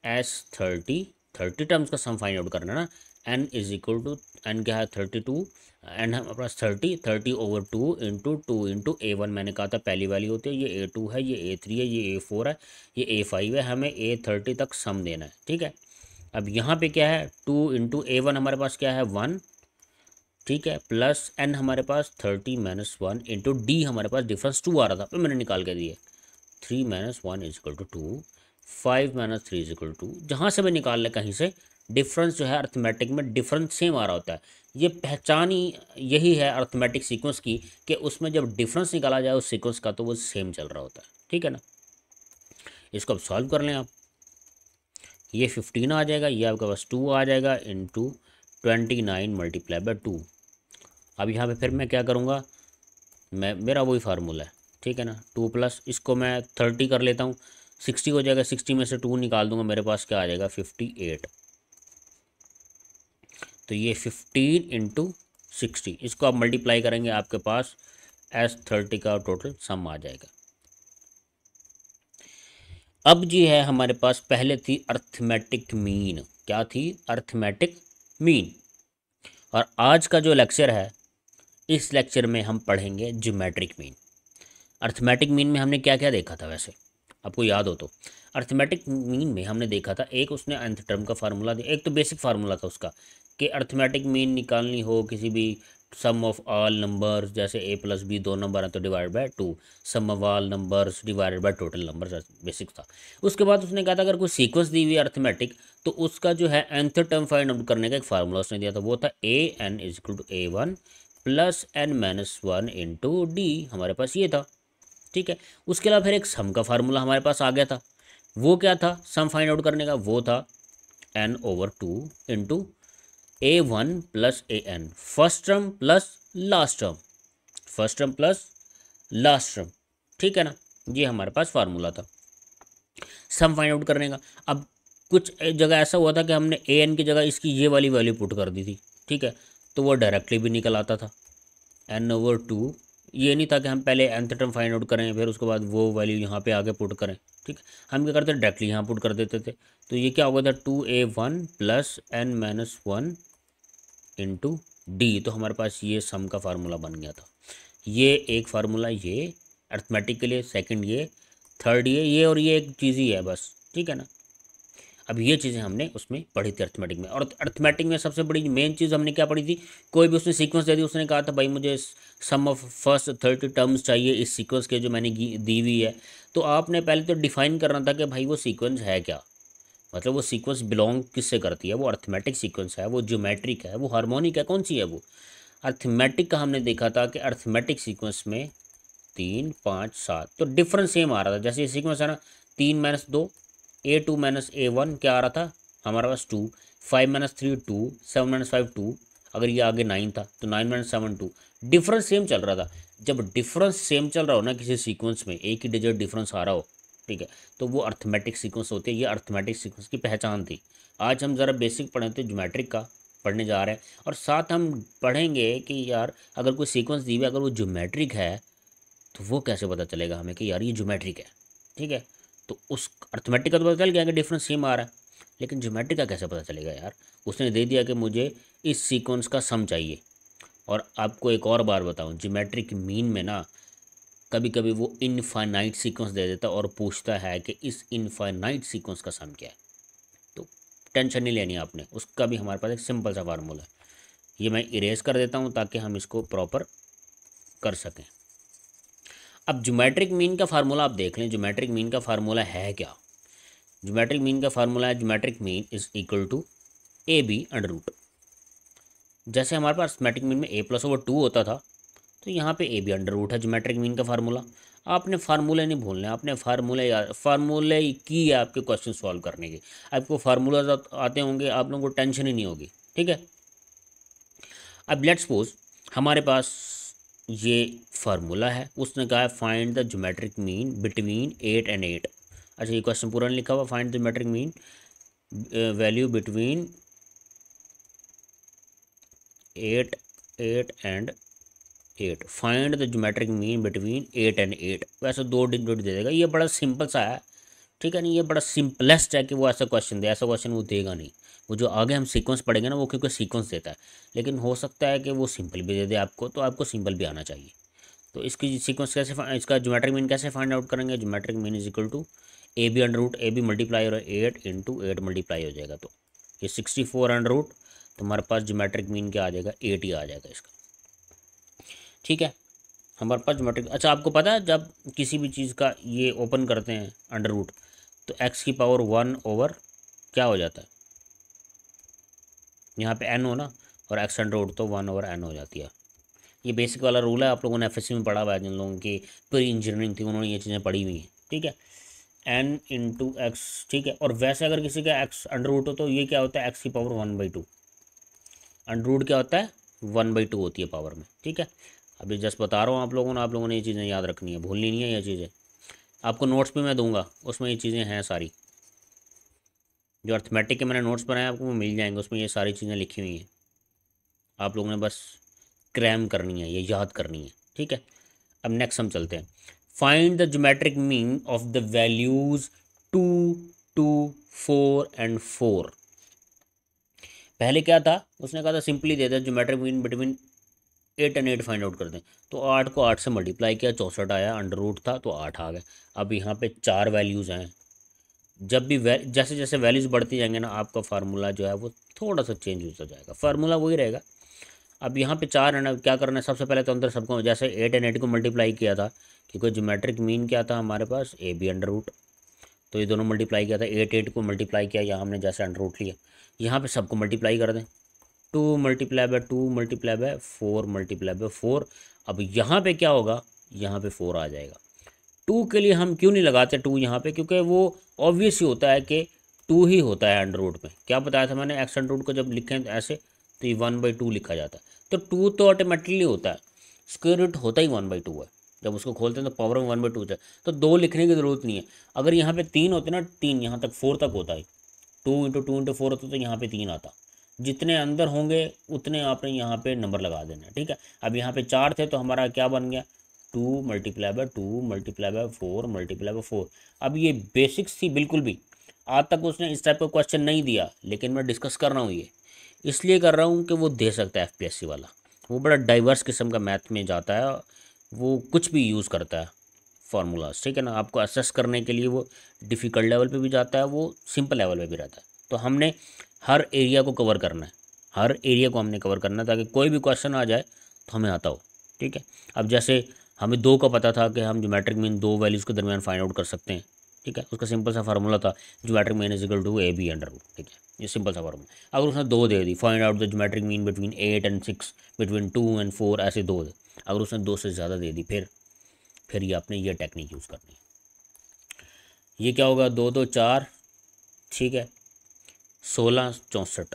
S30 टर्म्स का सम फाइंड आउट करना ना, n is equal to, n क्या है 32, एन हमारे पास 30/2 इंटू 2 इंटू A1, मैंने कहा था पहली वाली होती है, ये A2 है, ये A3 है, ये A4 है, ये A5 है, हमें A30 तक सम देना है, ठीक है। अब यहाँ पे क्या है, 2 इंटू A1 हमारे पास क्या है 1, ठीक है, प्लस n हमारे पास 30 - 1 इंटू D हमारे पास डिफरेंस 2 आ रहा था, तो मैंने निकाल के दिए 3 - 1 is equal to 2, 5 - 3 is equal to, जहाँ से भी निकाल लें कहीं से डिफरेंस जो है अर्थमेटिक में डिफरेंस सेम आ रहा होता है। ये पहचान ही यही है अर्थमेटिक सीक्वेंस की, कि उसमें जब डिफरेंस निकाला जाए उस सीक्वेंस का तो वो सेम चल रहा होता है, ठीक है ना। इसको अब सॉल्व कर लें आप, ये 15 आ जाएगा, ये आपके पास 2 आ जाएगा इंटू 29 × 2। अब यहाँ पे फिर मैं क्या करूँगा, मैं मेरा वही फार्मूला है, ठीक है ना, 2 प्लस इसको मैं 30 कर लेता हूँ, 60 हो जाएगा, 60 में से 2 निकाल दूंगा, मेरे पास क्या आ जाएगा 58। तो ये 15 इंटू 60, इसको आप मल्टीप्लाई करेंगे, आपके पास S30 का टोटल सम आ जाएगा। अब जी है हमारे पास पहले थी अर्थमेटिक मीन, क्या थी, अर्थमेटिक मीन। और आज का जो लेक्चर है, इस लेक्चर में हम पढ़ेंगे ज्योमेट्रिक मीन। अर्थमेटिक मीन में हमने क्या क्या देखा था, वैसे आपको याद हो तो, अर्थमेटिक मीन में हमने देखा था, एक उसने nth टर्म का फार्मूला दिया, एक तो बेसिक फार्मूला था उसका कि अर्थमेटिक मीन निकालनी हो किसी भी सम ऑफ ऑल नंबर्स, जैसे A+B 2 नंबर हैं तो divide by 2, sum of all numbers divided by total numbers, basic था। उसके बाद उसने कहा था अगर कोई सीक्वेंस दी हुई है अर्थमेटिक, तो उसका जो है nth टर्म फाइंड आउट करने का एक फार्मूला उसने दिया था, वो था AN is equal to A1 plus n-1 into D, हमारे पास ये था, ठीक है। उसके अलावा फिर एक सम का फार्मूला हमारे पास आ गया था, वो क्या था सम फाइंड आउट करने का, वो था n/2 into A1 plus AN, first term plus last term, first term plus last term, ठीक है ना। ये हमारे पास फार्मूला था सम फाइंड आउट करने का। अब कुछ जगह ऐसा हुआ था कि हमने AN की जगह इसकी ये वाली वैल्यू पुट कर दी थी, ठीक है, तो वो डायरेक्टली भी निकल आता था n/2। ये नहीं था कि हम पहले nth टर्म फाइंड आउट करें फिर उसके बाद वो वैल्यू यहाँ पे आगे पुट करें, ठीक है, हम क्या करते डायरेक्टली यहाँ पुट कर देते थे। तो ये क्या होगा था 2A1 plus n-1 into D, तो हमारे पास ये सम का फार्मूला बन गया था। ये एक फार्मूला ये अर्थमेटिक के लिए, सेकंड ये, थर्ड ये और ये एक चीज़ ही है बस, ठीक है ना। अब ये चीज़ें हमने उसमें पढ़ी थी अर्थमेटिक में। और अर्थमेटिक में सबसे बड़ी मेन चीज़ हमने क्या पढ़ी थी, कोई भी उसने सीक्वेंस दे दी, उसने कहा था भाई मुझे सम ऑफ फर्स्ट 30 टर्म्स चाहिए इस सीक्वेंस के जो मैंने दी हुई है, तो आपने पहले तो डिफाइन करना था कि भाई वो सीक्वेंस है क्या, मतलब वो सीक्वेंस बिलोंग किससे करती है, वो अर्थमेटिक सीक्वेंस है, वो ज्योमेट्रिक है, वो हार्मोनिक है, कौन सी है वो। अर्थमेटिक का हमने देखा था कि अर्थमेटिक सीक्वेंस में 3 5 7 तो डिफरेंस सेम आ रहा था, जैसे ये सीक्वेंस है ना, 3 - 2 A2 - A1 क्या आ रहा था हमारे पास 2, 5 - 3 2, 7 - 5 2, अगर ये आगे 9 था तो 9 - 7 2, डिफरेंस सेम चल रहा था। जब डिफरेंस सेम चल रहा हो ना किसी सीक्वेंस में, एक ही डिजिट डिफरेंस आ रहा हो, ठीक है, तो वो अर्थमेटिक सीक्वेंस होती है। ये अर्थमेटिक सीक्वेंस की पहचान थी। आज हम ज़रा बेसिक पढ़े थे, ज्योमेट्रिक का पढ़ने जा रहे हैं, और साथ हम पढ़ेंगे कि यार अगर कोई सीक्वेंस दी हुई है, अगर वो ज्योमेट्रिक है तो वो कैसे पता चलेगा हमें कि यार ये ज्योमेट्रिक है, ठीक है। तो उस अर्थमेटिक का तो पता चल गया कि डिफरेंस सेम आ रहा है, लेकिन ज्योमेट्रिक का कैसे पता चलेगा यार। उसने दे दिया कि मुझे इस सीक्वेंस का सम चाहिए। और आपको एक और बार बताऊं, ज्योमेट्रिक मीन में ना कभी कभी वो इनफाइनाइट सीक्वेंस दे देता है और पूछता है कि इस इनफाइनाइट सीक्वेंस का सम क्या है। तो टेंशन नहीं लेनी आपने, उसका भी हमारे पास एक सिंपल सा फार्मूला है। ये मैं इरेज कर देता हूँ ताकि हम इसको प्रॉपर कर सकें। अब ज्योमेट्रिक मीन का फार्मूला आप देख लें, ज्योमेट्रिक मीन का फार्मूला है क्या। ज्योमेट्रिक मीन का फार्मूला है, geometric mean is equal to A B under root. जैसे हमारे पास अर्थमेटिक मीन में a+/2 होता था, तो यहाँ पे ए बी अंडर रूट है ज्योमेट्रिक मीन का फार्मूला। आपने फार्मूले नहीं भूलने, आपने फार्मूले की है आपके क्वेश्चन सॉल्व करने के। आपको फार्मूलाज आते होंगे, आप लोगों को टेंशन ही नहीं होगी, ठीक है। अब लेट्स सपोज हमारे पास ये फार्मूला है, उसने कहा है find the geometric mean between 8 and 8। अच्छा, ये क्वेश्चन पूरा नहीं लिखा हुआ, find the geometric mean value between 8 and 8, find the geometric mean between 8 and 8। वैसे 2 डिजिट दे देगा, ये बड़ा सिंपल सा है, ठीक है नहीं, ये बड़ा सिंपलेस्ट है कि वो ऐसा क्वेश्चन दे। ऐसा क्वेश्चन वो देगा नहीं। वो जो आगे हम सीक्वेंस पढ़ेंगे ना, वो क्योंकि सीक्वेंस देता है, लेकिन हो सकता है कि वो सिंपल भी दे दे आपको, तो आपको सिंपल भी आना चाहिए। तो इसकी सीक्वेंस कैसे, इसका ज्योमेट्रिक मीन कैसे फाइंड आउट करेंगे? Geometric mean is equal to A B under root, A B multiply और 8 इंटू 8 मल्टीप्लाई हो जाएगा, तो ये 64 अंडर रूट, तो हमारे पास ज्योमेट्रिक मीन क्या आ जाएगा? 8 ही आ जाएगा इसका, ठीक है। हमारे पास ज्योमेट्रिक, अच्छा आपको पता है जब किसी भी चीज़ का ये ओपन करते हैं अंडर रूट, तो x की पावर 1 ओवर क्या हो जाता है? यहाँ पे n हो ना, और x अंडर रूट तो 1 ओवर n हो जाती है। ये बेसिक वाला रूल है, आप लोगों ने एफएससी में पढ़ा हुआ है, जिन लोगों की प्री इंजीनियरिंग थी उन्होंने ये चीज़ें पढ़ी हुई हैं, ठीक है। n इंटू एक्स, ठीक है। और वैसे अगर किसी का x अंडर रूट हो तो ये क्या होता है? x की पावर 1/2। अंडर रूट क्या होता है? 1/2 होती है पावर में, ठीक है। अभी जस्ट बता रहा हूँ आप लोगों ने ये चीज़ें याद रखनी है, भूलनी नहीं है ये चीज़ें। आपको नोट्स भी मैं दूंगा, उसमें ये चीज़ें हैं सारी, जो अर्थमेटिक के मैंने नोट्स बनाए आपको वो मिल जाएंगे, उसमें ये सारी चीज़ें लिखी हुई हैं। आप लोगों ने बस क्रैम करनी है, ये याद करनी है, ठीक है। अब नेक्स्ट हम चलते हैं, find the geometric mean of the values 2, 2, 4 and 4। पहले क्या था, उसने कहा था simply they they geometric mean between 8 and 8 find out कर दें। तो 8 को 8 से मल्टीप्लाई किया, 64 आया, अंडर रूट था तो 8 आ गया। अब यहाँ पे 4 वैल्यूज़ हैं, जब भी जैसे जैसे वैल्यूज़ बढ़ती जाएंगे ना, आपका फार्मूला जो है वो थोड़ा सा चेंज होता जाएगा, फार्मूला वही रहेगा। अब यहाँ पे 4 है ना, क्या करना है? सबसे पहले तो अंदर सबको, जैसे 8 एंड 8 को मल्टीप्लाई किया था, क्योंकि ज्योमेट्रिक मीन क्या था हमारे पास? ए बी अंडर रूट, तो ये दोनों मल्टीप्लाई किया था, 8 को मल्टीप्लाई किया, यहाँ हमने जैसे अंडर रूट लिया, यहाँ पे सबको मल्टीप्लाई कर दें, 2 multiply by 2 multiply by 4 multiply by 4। अब यहाँ पे क्या होगा? यहाँ पे 4 आ जाएगा। 2 के लिए हम क्यों नहीं लगाते 2 यहाँ पे? क्योंकि वो ऑब्वियस ही होता है कि 2 ही होता है अंडर रूट में। क्या बताया था मैंने? एक्स अंडर रूट को जब लिखें तो ऐसे, तो ये 1/2 लिखा जाता है, तो 2 तो ऑटोमेटिकली होता है, स्क्वायर रूट होता ही 1/2 है। जब उसको खोलते हैं तो पावर में 1/2 होता है, तो 2 लिखने की ज़रूरत नहीं है। अगर यहाँ पे 3 होते ना, 3 यहाँ तक 4 तक होता है, 2 × 2 × 4 होता तो यहाँ पे 3 आता। जितने अंदर होंगे उतने आपने यहाँ पे नंबर लगा देना, ठीक है। अब यहाँ पे 4 थे तो हमारा क्या बन गया? 2 multiply by 2 multiply by 4 multiply by 4। अब ये बेसिक्स थी बिल्कुल भी, आज तक उसने इस टाइप का क्वेश्चन नहीं दिया, लेकिन मैं डिस्कस कर रहा हूँ, ये इसलिए कर रहा हूँ कि वो दे सकता है एफपीएससी वाला। वो बड़ा डाइवर्स किस्म का मैथ में जाता है, वो कुछ भी यूज़ करता है फार्मूलाज, ठीक है ना। आपको असेस करने के लिए वो डिफ़िकल्ट लेवल पे भी जाता है, वो सिंपल लेवल पे भी रहता है। तो हमने हर एरिया को कवर करना है, हर एरिया को हमने कवर करना है, ताकि कोई भी क्वेश्चन आ जाए तो हमें आता हो, ठीक है। अब जैसे हमें 2 का पता था कि हम ज्योमेट्रिक मीन 2 वैल्यूज़ के दरमियान फाइंड आउट कर सकते हैं, ठीक है। उसका सिंपल सा फार्मूला था geometric mean is equal to A B under root, ठीक है, ये सिंपल सा फार्मूला। अगर उसने 2 दे दी, find out the geometric mean between 8 and 6, between 2 and 4, ऐसे 2 दे। अगर उसने 2 से ज़्यादा दे दी, फिर ये आपने ये टेक्निक यूज़ करनी है। ये क्या होगा? 2 2 4, ठीक है, 16 64,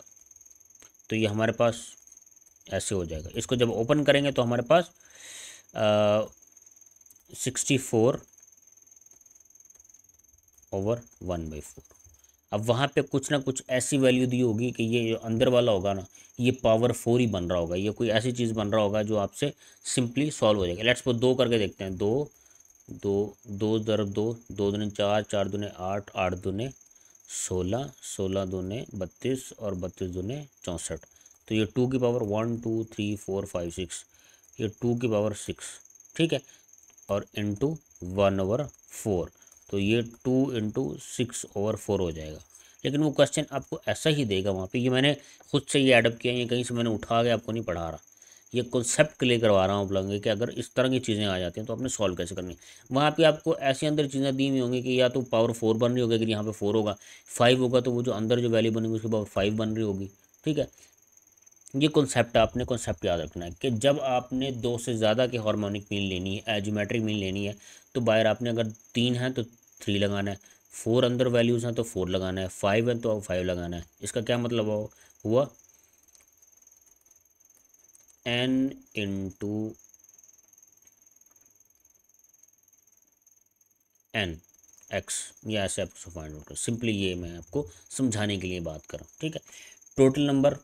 तो ये हमारे पास ऐसे हो जाएगा। इसको जब ओपन करेंगे तो हमारे पास 64 ओवर 1/4। अब वहाँ पे कुछ ना कुछ ऐसी वैल्यू दी होगी कि ये जो अंदर वाला होगा ना, ये पावर 4 ही बन रहा होगा, ये कोई ऐसी चीज़ बन रहा होगा जो आपसे सिंपली सॉल्व हो जाएगा। लेट्स सपोज 2 करके देखते हैं, 2 2 2 × 2, 2 दूनी 4, 4 दूनी 8, 8 दूनी 16, 16 दूनी 32 और 32 दूनी 64। तो ये 2 की पावर 1 2 3 4 5 6, ये 2 की पावर 6, ठीक है, और इंटू 1/4, तो ये 2 × 6/4 हो जाएगा। लेकिन वो क्वेश्चन आपको ऐसा ही देगा वहाँ पे, ये मैंने खुद से ये एडअप किया, ये कहीं से मैंने उठा के आपको नहीं पढ़ा रहा, ये कॉन्सेप्ट क्लियर करवा रहा हूँ आप लोगों कि अगर इस तरह की चीज़ें आ जाती हैं तो आपने सॉल्व कैसे करनी है। वहाँ पे आपको ऐसी अंदर चीज़ें दी हुई होंगी कि या तो पावर 4 बन रही होगी, अगर यहाँ पे 4 होगा, 5 होगा तो वो जो अंदर जो वैल्यू बनेगी उसकी पावर 5 बन रही होगी। ठीक है, ये कॉन्सेप्ट आपने कॉन्सेप्ट याद रखना है कि जब आपने 2 से ज़्यादा की हार्मोनिक मीन लेनी है, ज्योमेट्रिक मीन लेनी है, तो बाहर आपने अगर 3 है तो 3 लगाना है, 4 अंदर वैल्यूज़ हैं तो 4 लगाना है, 5 है तो 5 लगाना है। इसका क्या मतलब हुआ n इंटू n x, या ऐसे आप उसको फाइंड आउट करो। सिंपली ये मैं आपको समझाने के लिए बात कर रहा हूँ। ठीक है, टोटल नंबर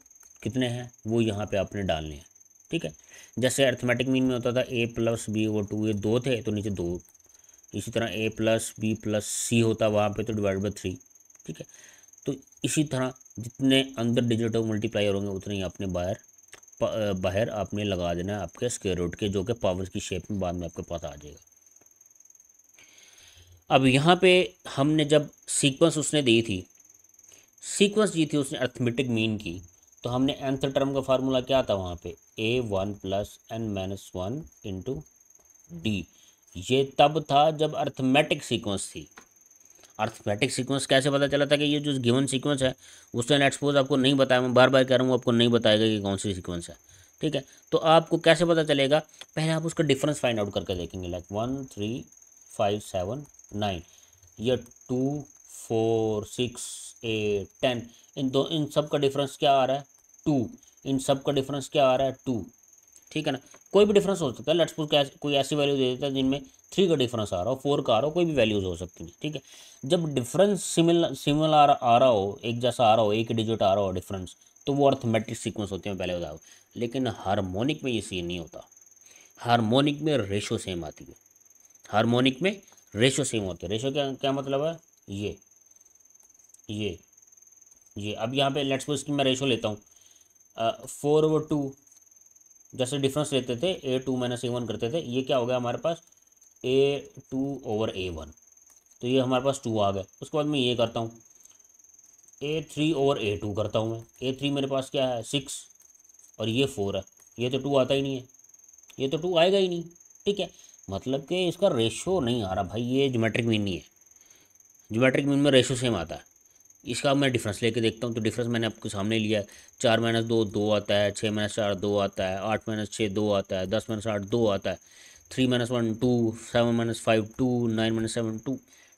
कितने हैं वो यहाँ पे आपने डालने हैं। ठीक है, जैसे अर्थमेटिक मीन में होता था a प्लस बी और 2, ये 2 थे तो नीचे 2, इसी तरह a प्लस बी प्लस सी होता वहाँ पे तो डिवाइड बाई 3। ठीक है, तो इसी तरह जितने अंदर डिजिट मल्टीप्लायर होंगे उतने ही आपने बाहर आपने लगा देना है आपके स्क्वायर रूट के, जो कि पावर की शेप में बाद में आपके पास आ जाएगा। अब यहाँ पे हमने जब सीक्वेंस उसने दी थी, सीक्वेंस दी थी उसने अर्थमेटिक मीन की, तो हमने nth टर्म का फार्मूला क्या था वहाँ पे, a1 plus n minus 1 into D. ये तब था जब अर्थमेटिक सीक्वेंस थी। अर्थमेटिक सीक्वेंस कैसे पता चला था कि ये जो गिवन सीक्वेंस है, उसने लेट्स सपोज आपको नहीं बताया, मैं बार बार कह रहा हूँ आपको नहीं बताएगा कि कौन सी सीक्वेंस है। ठीक है, तो आपको कैसे पता चलेगा, पहले आप उसका डिफरेंस फाइंड आउट करके देखेंगे, लाइक 1 3 5 7 9, ये 2 4 6 8 10, इन सब का डिफरेंस क्या आ रहा है 2, इन सब का डिफरेंस क्या आ रहा है 2। ठीक है ना, कोई भी डिफरेंस हो सकता है, लेट्स सपोज कोई ऐसी वैल्यू दे देता है जिनमें 3 का डिफरेंस आ रहा हो, 4 का आ रहा हो, कोई भी वैल्यूज हो सकती है। ठीक है, जब डिफरेंस सिमिलर आ रहा हो, एक जैसा आ रहा हो, एक डिजिट आ रहा हो डिफरेंस, तो वो अर्थमेटिक सीक्वेंस होते हैं, पहले बताओ। लेकिन हार्मोनिक में ये सीन नहीं होता, हार्मोनिक में रेशो सेम आती है, हार्मोनिक में रेशो सेम होती है। रेशो क्या क्या मतलब है, ये ये ये अब यहाँ पे लेट्स सपोज की मैं रेशो लेता हूँ 4/2, जैसे डिफरेंस लेते थे a2 - a1 करते थे, ये क्या हो गया हमारे पास a2/a1, तो ये हमारे पास 2 आ गया। उसके बाद मैं ये करता हूँ a3/a2 करता हूँ मैं, a3 मेरे पास क्या है 6 और ये 4 है, ये तो 2 आता ही नहीं है, ये तो 2 आएगा ही नहीं। ठीक है, मतलब कि इसका रेशो नहीं आ रहा भाई, ये ज्योमेट्रिक मीन नहीं है, ज्योमेट्रिक मीन में रेशो सेम आता है। इसका मैं डिफरेंस लेके देखता हूँ, तो डिफरेंस मैंने आपके सामने लिया है, 4 - 2 2 आता है, 6 - 4 2 आता है, 8 - 6 2 आता है, 10 - 8 2 आता है, 3 - 1 2, 7 - 5 2, 9 - 7 2,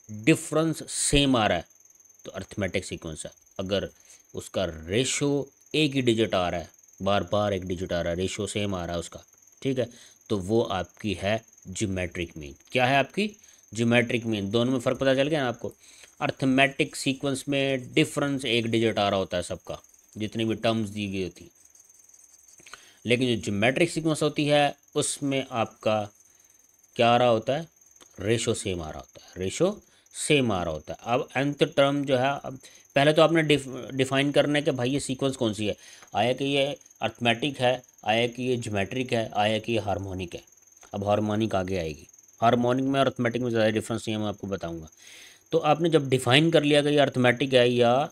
डिफरेंस सेम आ रहा है तो अर्थमेटिक सीक्वेंस है। अगर उसका रेशो एक ही डिजिट आ रहा है, बार बार एक डिजिट आ रहा है, रेशो सेम आ रहा है उसका, ठीक है, तो वो आपकी है ज्योमेट्रिक मीन। क्या है आपकी ज्योमेट्रिक मीन। दोनों में फ़र्क पता चल गया ना आपको। अर्थमेटिक सीक्वेंस में डिफरेंस एक डिजिट आ रहा होता है सबका, जितनी भी टर्म्स दी गई होती, लेकिन जो ज्योमेट्रिक सीक्वेंस होती है उसमें आपका क्या आ रहा होता है, रेशो सेम आ रहा होता है, रेशो सेम आ रहा होता है। अब nth टर्म जो है, अब पहले तो आपने डिफाइन करना है कि भाई ये सीक्वेंस कौन सी है, आया कि ये अर्थमेटिक है, आया कि ये ज्योमेट्रिक है, आया कि ये हार्मोनिक है। अब हार्मोनिक आगे आएगी, हार्मोनिक में और अर्थमेटिक में ज़्यादा डिफरेंस नहीं है, मैं आपको बताऊंगा। तो आपने जब डिफाइन कर लिया कि ये अर्थमेटिक है या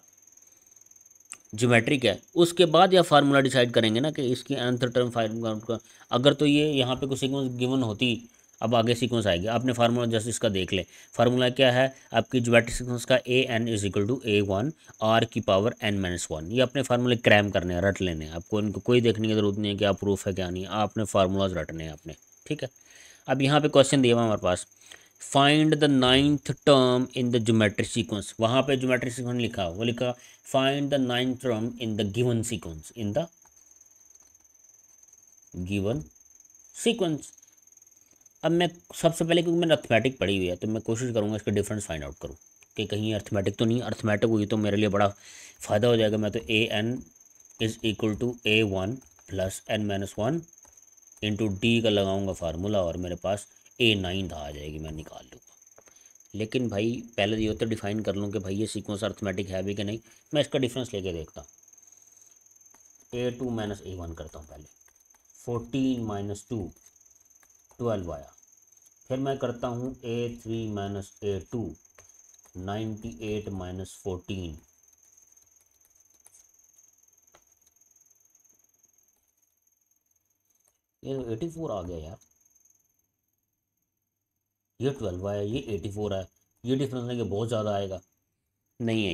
ज्योमेट्रिक है, उसके बाद या फार्मूला डिसाइड करेंगे ना कि इसकी nth टर्म फार्मूला। अगर तो ये यहाँ पे कोई सीक्वेंस गिवन होती, अब आगे सीक्वेंस आएगी, आपने फार्मूला जैसे इसका देख ले। फार्मूला क्या है आपकी ज्योमेट्रिक सीक्वेंस का, a n = a1 r⁻n - 1। ये अपने फार्मूले क्रैम करने हैं, रट लेने हैं, आपको इनको कोई देखने की जरूरत नहीं है क्या प्रूफ है क्या नहीं, आपने फार्मूलाज रटने हैं अपने। ठीक है, अब यहाँ पे क्वेश्चन दिया हुआ हमारे पास, find the 9th term in the geometric sequence. वहाँ पे ज्योमेट्रिक सीक्वेंस लिखा, वो लिखा find the 9th term in the given sequence, in the given sequence. अब मैं सबसे पहले, क्योंकि मैंने अर्थमेटिक पढ़ी हुई है, तो मैं कोशिश करूँगा इसका डिफरेंस फाइंड आउट करूँ कि कहीं अर्थमेटिक तो नहीं। अर्थमेटिक हुई तो मेरे लिए बड़ा फ़ायदा हो जाएगा। मैं तो a n = a1 + n-1 into D का लगाऊंगा फार्मूला, और मेरे पास a9 आ जाएगी, मैं निकाल लूँगा। लेकिन भाई पहले ये तो डिफाइन कर लूँ कि भाई ये सीक्वेंस अर्थमेटिक है भी कि नहीं। मैं इसका डिफरेंस लेके देखता हूँ, a2 - a1 करता हूँ पहले, 14 - 2 12 आया। फिर मैं करता हूँ a3 - a2 98 - 14, ये 84 आ गया यार, ये 12 है, ये 84 है, ये डिफरेंस नहीं कि बहुत ज़्यादा आएगा, नहीं है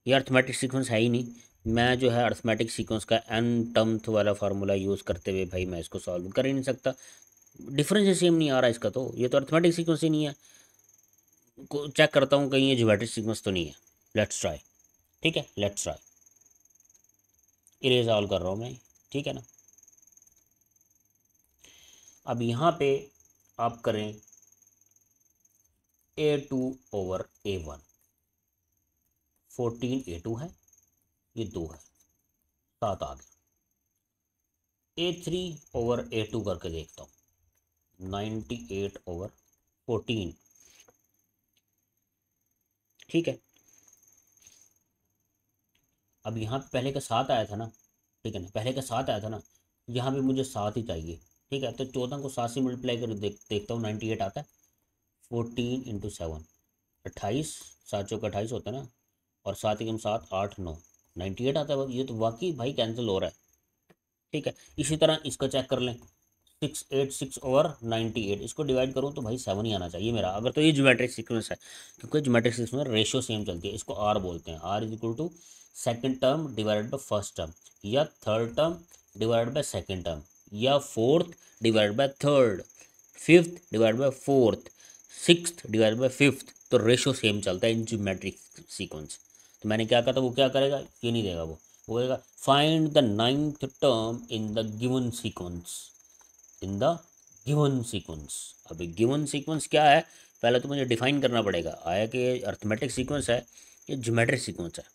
ये अर्थमेटिक सीक्वेंस है ही नहीं। मैं जो है अर्थमेटिक सीक्वेंस का एन टर्म्थ वाला फार्मूला यूज़ करते हुए भाई मैं इसको सॉल्व कर ही नहीं सकता। डिफरेंस ही सेम नहीं आ रहा इसका, तो ये तो अर्थमेटिक सीक्वेंस ही नहीं है। चेक करता हूँ कहीं ये ज्योमेट्रिक सीक्वेंस तो नहीं है। Let's try. ठीक है, लेट्स ट्राई। इरेज ऑल कर रहा हूँ मैं, ठीक है ना। अब यहाँ पे आप करें A2/A1, 14 A2 है, ये 2 है, 7 आ गया। A3/A2 करके देखता हूँ, 98/14, ठीक है। अब यहाँ पे पहले का 7 आया था ना, ठीक है ना, पहले का 7 आया था ना, यहाँ पे मुझे 7 ही चाहिए, ठीक है। तो 14 को 7 से मल्टीप्लाई कर देखता हूँ, 98 आता है। 14 × 7, 28, 7 चौक 28 होता है ना, और 7 एकम 7, 8 9, 98 आता है। ये तो वाकई भाई कैंसिल हो रहा है, ठीक है। इसी तरह इसका चेक कर लें, 686/98, इसको डिवाइड करूँ तो भाई 7 ही आना चाहिए मेरा, अगर तो ये ज्योमेट्रिक सीक्वेंस है, क्योंकि ज्योमेट्रिक सीक्वेंस में रेशियो सेम चलती है। इसको आर बोलते हैं, R is equal to second term divided by first term, या third term divided by second term, या fourth divided by third, fifth divided by fourth, sixth divided by fifth. तो ratio same चलता है इन geometric sequence. तो मैंने क्या कहा था, वो क्या करेगा, ये नहीं देगा, वो बोलेगा find the ninth term in the given sequence, in the given sequence. अभी गिवन सीक्वेंस क्या है, पहले तो मुझे डिफाइन करना पड़ेगा, आया कि ये अर्थमेटिक सीक्वेंस है, ये ज्योमेट्रिक सीक्वेंस है,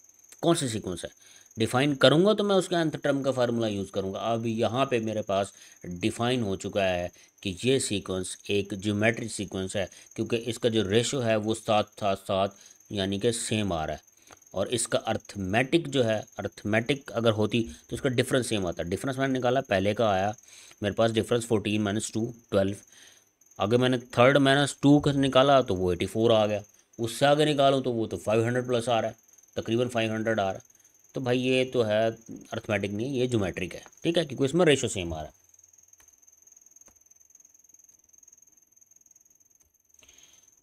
कौन सी सीक्वेंस है। डिफाइन करूँगा तो मैं उसके nth टर्म का फार्मूला यूज़ करूँगा। अब यहाँ पे मेरे पास डिफाइन हो चुका है कि ये सीक्वेंस एक ज्योमेट्रिक सीक्वेंस है, क्योंकि इसका जो रेशो है वो 7 यानी कि सेम आ रहा है। और इसका अर्थमेटिक जो है, अर्थमेटिक अगर होती तो इसका डिफरेंस सेम आता। डिफरेंस मैंने निकाला, पहले का आया मेरे पास डिफरेंस 14 - 2 12। आगे मैंने थर्ड -2 का निकाला तो वो 84 आ गया। उससे आगे निकालो तो वो तो 500 प्लस आ रहा है, तकरीबन 500 आ रहा है। तो भाई ये तो है अर्थमेटिक नहीं, ये ज्योमेट्रिक है, ठीक है, क्योंकि इसमें रेशो सेम आ रहा है।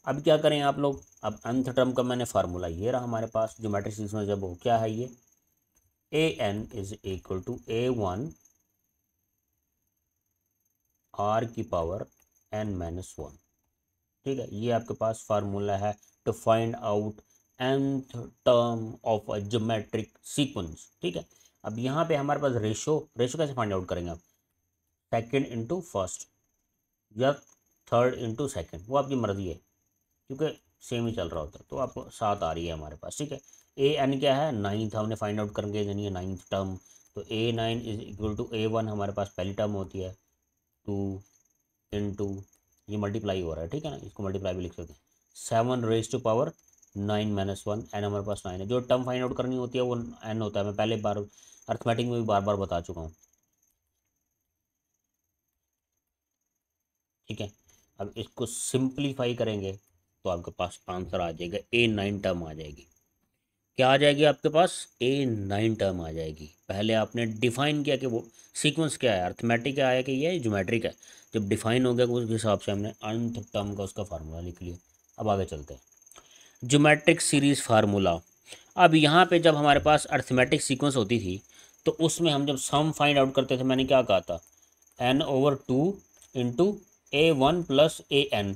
अब क्या करें आप लोग, अब nth टर्म का मैंने फार्मूला ये रहा हमारे पास ज्योमेट्रिक सीक्वेंस में, जब हो क्या है ये an is equal to A1 r⁻n-1, ठीक है। ये आपके पास फार्मूला है to find out nth term of a geometric sequence, ठीक है। अब यहाँ पे हमारे पास रेशो कैसे फाइंड आउट करेंगे आप, सेकंड इंटू फर्स्ट या थर्ड इंटू सेकंड, वो आपकी मर्जी है, क्योंकि सेम ही चल रहा होता है। तो आपको 7 आ रही है हमारे पास, ठीक है। an क्या है, 9th हमने फाइंड आउट करके यानी है 9th टर्म। तो A9 is equal to A1 हमारे पास पहली टर्म होती है, 2 इंटू, ये मल्टीप्लाई हो रहा है, ठीक है ना, इसको मल्टीप्लाई भी लिख सकते हैं, 7 raised to power 9 - 1, एन हमारे पास 9 है। जो टर्म फाइंड आउट करनी होती है वो एन होता है, मैं पहले बार अर्थमेटिक में भी बार बार बता चुका हूँ, ठीक है। अब इसको सिंप्लीफाई करेंगे तो आपके पास आंसर आ जाएगा, A9 टर्म आ जाएगी। क्या आ जाएगी आपके पास, A9 टर्म आ जाएगी। पहले आपने डिफाइन किया कि वो सीक्वेंस क्या है, अर्थमेटिक आया कि ये ज्योमेट्रिक है। जब डिफाइन हो गया उस हिसाब से हमने nth टर्म का उसका फार्मूला लिख लिया। अब आगे चलते हैं, ज्योमेट्रिक सीरीज फार्मूला। अब यहाँ पे जब हमारे पास अर्थमेटिक सीक्वेंस होती थी तो उसमें हम जब सम फाइंड आउट करते थे, मैंने क्या कहा था, n/2 इंटू A1 + AN,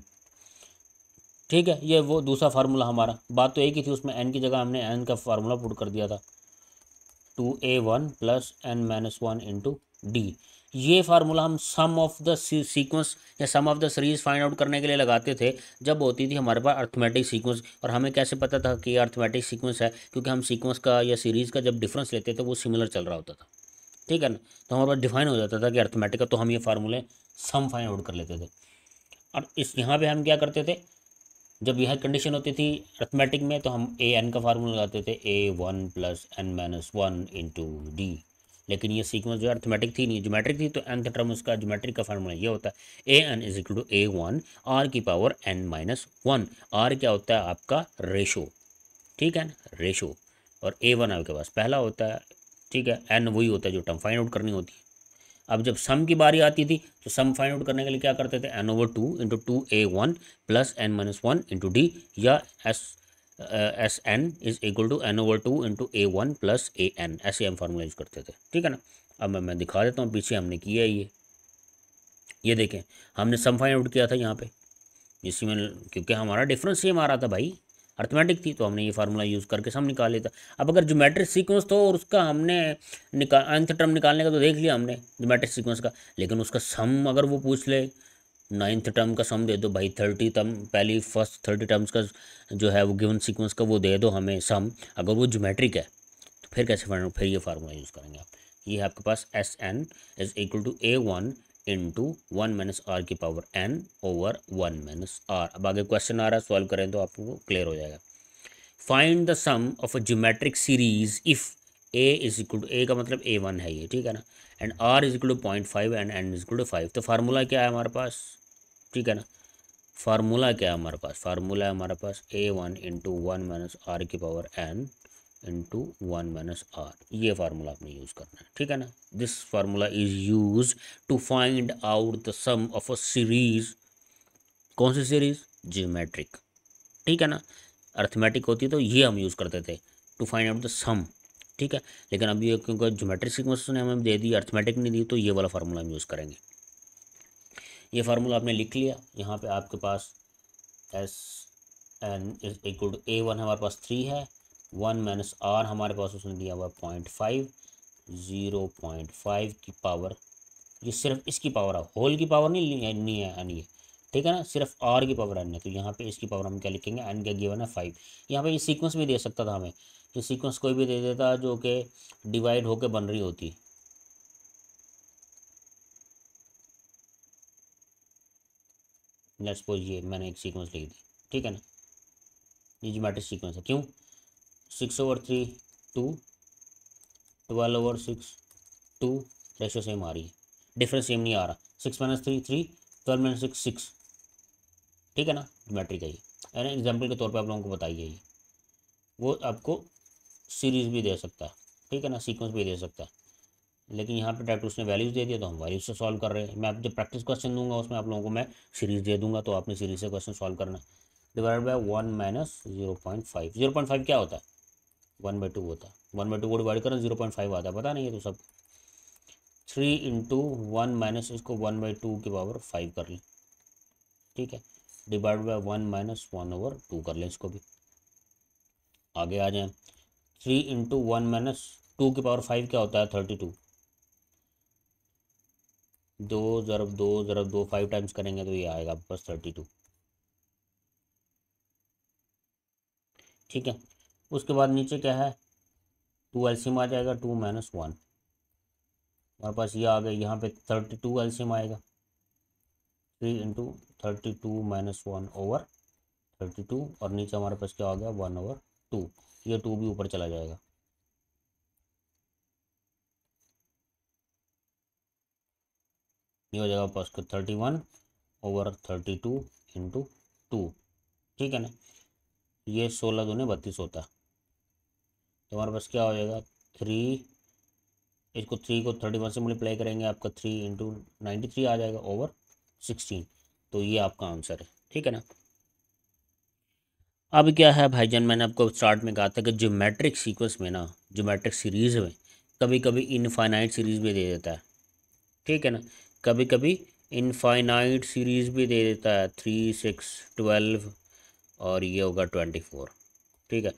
ठीक है। ये वो दूसरा फार्मूला हमारा, बात तो एक ही थी, उसमें n की जगह हमने n का फार्मूला पुट कर दिया था, 2A1 + n-1 इंटू डी। ये फार्मूला हम सम ऑफ द सीक्वेंस या sum of the series find out करने के लिए लगाते थे जब होती थी हमारे पास अर्थमेटिक सीक्वेंस। और हमें कैसे पता था कि ये अर्थमेटिक सीक्वेंस है, क्योंकि हम सीक्वेंस का या सीरीज़ का जब डिफरेंस लेते थे वो सिमिलर चल रहा होता था, ठीक है ना। तो हमारे पास डिफाइन हो जाता था कि अर्थमेटिक का, तो हम ये फार्मूले सम फाइंड आउट कर लेते थे। और इस यहाँ पे हम क्या करते थे, जब यह कंडीशन होती थी अर्थमेटिक में तो हम an का फार्मूला लगाते थे, A1 + n-1 इंटू डी। लेकिन ये सीक्वेंस जो अर्थमेटिक थी नहीं, ज्योमेट्रिक थी, तो nth टर्म उसका ज्योमेट्रिक का फार्मूला ये होता है, an is equal to A1 r⁻n-1। r क्या होता है आपका, रेशो, ठीक है ना, रेशो। और A1 आपके पास पहला होता है, ठीक है। n वही होता है जो टर्म फाइंड आउट करनी होती है। अब जब सम की बारी आती थी तो सम फाइंड आउट करने के लिए क्या करते थे, n/2 into 2a1 plus n-1 into D, या n is equal to n/2 into a1 plus an, ऐसे हम फार्मूला यूज़ करते थे। ठीक है ना। अब मैं दिखा देता हूँ, पीछे हमने किया है ये देखें, हमने सम फाइंड आउट किया था यहाँ पे इसी में, क्योंकि हमारा डिफरेंस सेम आ रहा था भाई, अर्थमेटिक थी, तो हमने ये फार्मूला यूज़ करके सम निकाल लिया था। अब अगर ज्योमेट्रिक सीक्वेंस तो और उसका हमने nth टर्म निकालने का तो देख लिया हमने ज्योमेट्रिक सीक्वेंस का, लेकिन उसका सम अगर वो पूछ ले, 9th टर्म का सम दे दो भाई, 30 टर्म पहली फर्स्ट 30 टर्म्स का जो है वो गिवन सीक्वेंस का वो दे दो हमें सम, अगर वो ज्योमेट्रिक है तो फिर कैसे फाइंड, फिर ये फार्मूला यूज़ करेंगे आप। ये है आपके पास Sn is equal to a1 into 1 minus R की power n over 1 minus R. अब आगे क्वेश्चन आ रहा है, सॉल्व करें तो आपको क्लियर हो जाएगा। Find the sum of a geometric series if a is equal to, a का मतलब a1 है ये, ठीक है ना, and r is equal to 0.5 and n is equal to 5। तो फार्मूला क्या है हमारे पास, ठीक है ना, फार्मूला क्या है हमारे पास, फार्मूला है हमारे पास a1 इंटू 1 माइनस आर की power n into 1 minus R, ये फार्मूला आपने यूज़ करना है। ठीक है ना। This formula is use to find out the sum of a series. कौन सी सीरीज, ज्योमेट्रिक। ठीक है ना, अर्थमेटिक होती है तो ये हम यूज़ करते थे टू फाइंड आउट द सम। ठीक है, लेकिन अब ये क्योंकि ज्योमेट्रिक सीक्वेंस ने हमें दे दी, अर्थमेटिक नहीं दी, तो ये वाला फार्मूला हम यूज़ करेंगे। ये फार्मूला आपने लिख लिया, यहाँ पे आपके पास Sn is equal to a1 हमारे पास 3 है, 1 माइनस आर हमारे पास उसने दिया हुआ 0.5, 0.5 की पावर, ये सिर्फ इसकी पावर है, होल की पावर नहीं है एन ये, ठीक है ना, सिर्फ आर की पावर एन है, तो यहाँ पे इसकी पावर हम क्या लिखेंगे, एन क्या गिवन है 5। यहाँ पे ये सीक्वेंस भी दे सकता था हमें, ये सीक्वेंस कोई भी दे देता जो कि डिवाइड होकर बन रही होती। लेट्स सपोज ये मैंने एक सीक्वेंस लिख दी, ठीक है ना, ये ज्योमेट्रिक सीक्वेंस है, क्यों 6/3 2, 12/6 2, रेशो सेम आ रही है, डिफरेंस सेम नहीं आ रहा, 6 माइनस 3 3, 12 माइनस 6 6, ठीक है ना, ज्योमेट्रिक है ये। एग्जाम्पल के तौर पे आप लोगों को बताइए, ये वो आपको सीरीज भी दे सकता है, ठीक है ना, सीक्वेंस भी दे सकता है, लेकिन यहाँ पे डायरेक्ट उसने वैल्यूज़ दे दिया तो हम वैल्यूज से सॉल्व कर रहे हैं। मैं आप जब प्रैक्टिस क्वेश्चन दूंगा उसमें आप लोगों को मैं सीरीज दे दूंगा, तो आपने सीरीज से क्वेश्चन सॉल्व करना। डिवाइड बाय 1 माइनस 0.5, 0.5 क्या होता है, 1/2 होता है, 1/2 को डिवाइड करना 0.5 आता है, पता नहीं है तो सब। 3 इंटू 1 माइनस इसको 1/2 की पावर 5 कर लें, ठीक है, डिवाइड बाय 1 माइनस 1/2 कर लें इसको भी। आगे आ जाएं, 3 इंटू 1 माइनस 2 की पावर 5 क्या होता है, 32, 2 × 2 × 2 5 टाइम्स करेंगे तो ये आएगा बस 32, ठीक है। उसके बाद नीचे क्या है, 2 एलसीएम आ जाएगा, 2 माइनस 1 हमारे पास ये आ गया, यहाँ पे 32 एलसीएम आएगा, 3 इंटू 32 माइनस 1 ओवर 32, और नीचे हमारे पास क्या आ गया 1/2, ये 2 भी ऊपर चला जाएगा, ये हो जाएगा पास 31/32 इंटू 2, ठीक है ना, ये 16 दूने 32 होता है, तो हमारे पास क्या हो जाएगा 3, इसको 3 को 31 से मल्टीप्लाई करेंगे, आपका 3 इंटू 93 आ जाएगा ओवर 16, तो ये आपका आंसर है, ठीक है ना। अब क्या है भाईजान, मैंने आपको स्टार्ट में कहा था कि ज्योमेट्रिक सीक्वेंस में ना, ज्योमेट्रिक सीरीज़ में कभी कभी इनफाइनाइट सीरीज़ भी दे देता है, ठीक है ना, कभी कभी इनफाइनाइट सीरीज़ भी दे देता है, 3 6 12 और ये होगा 24, ठीक है।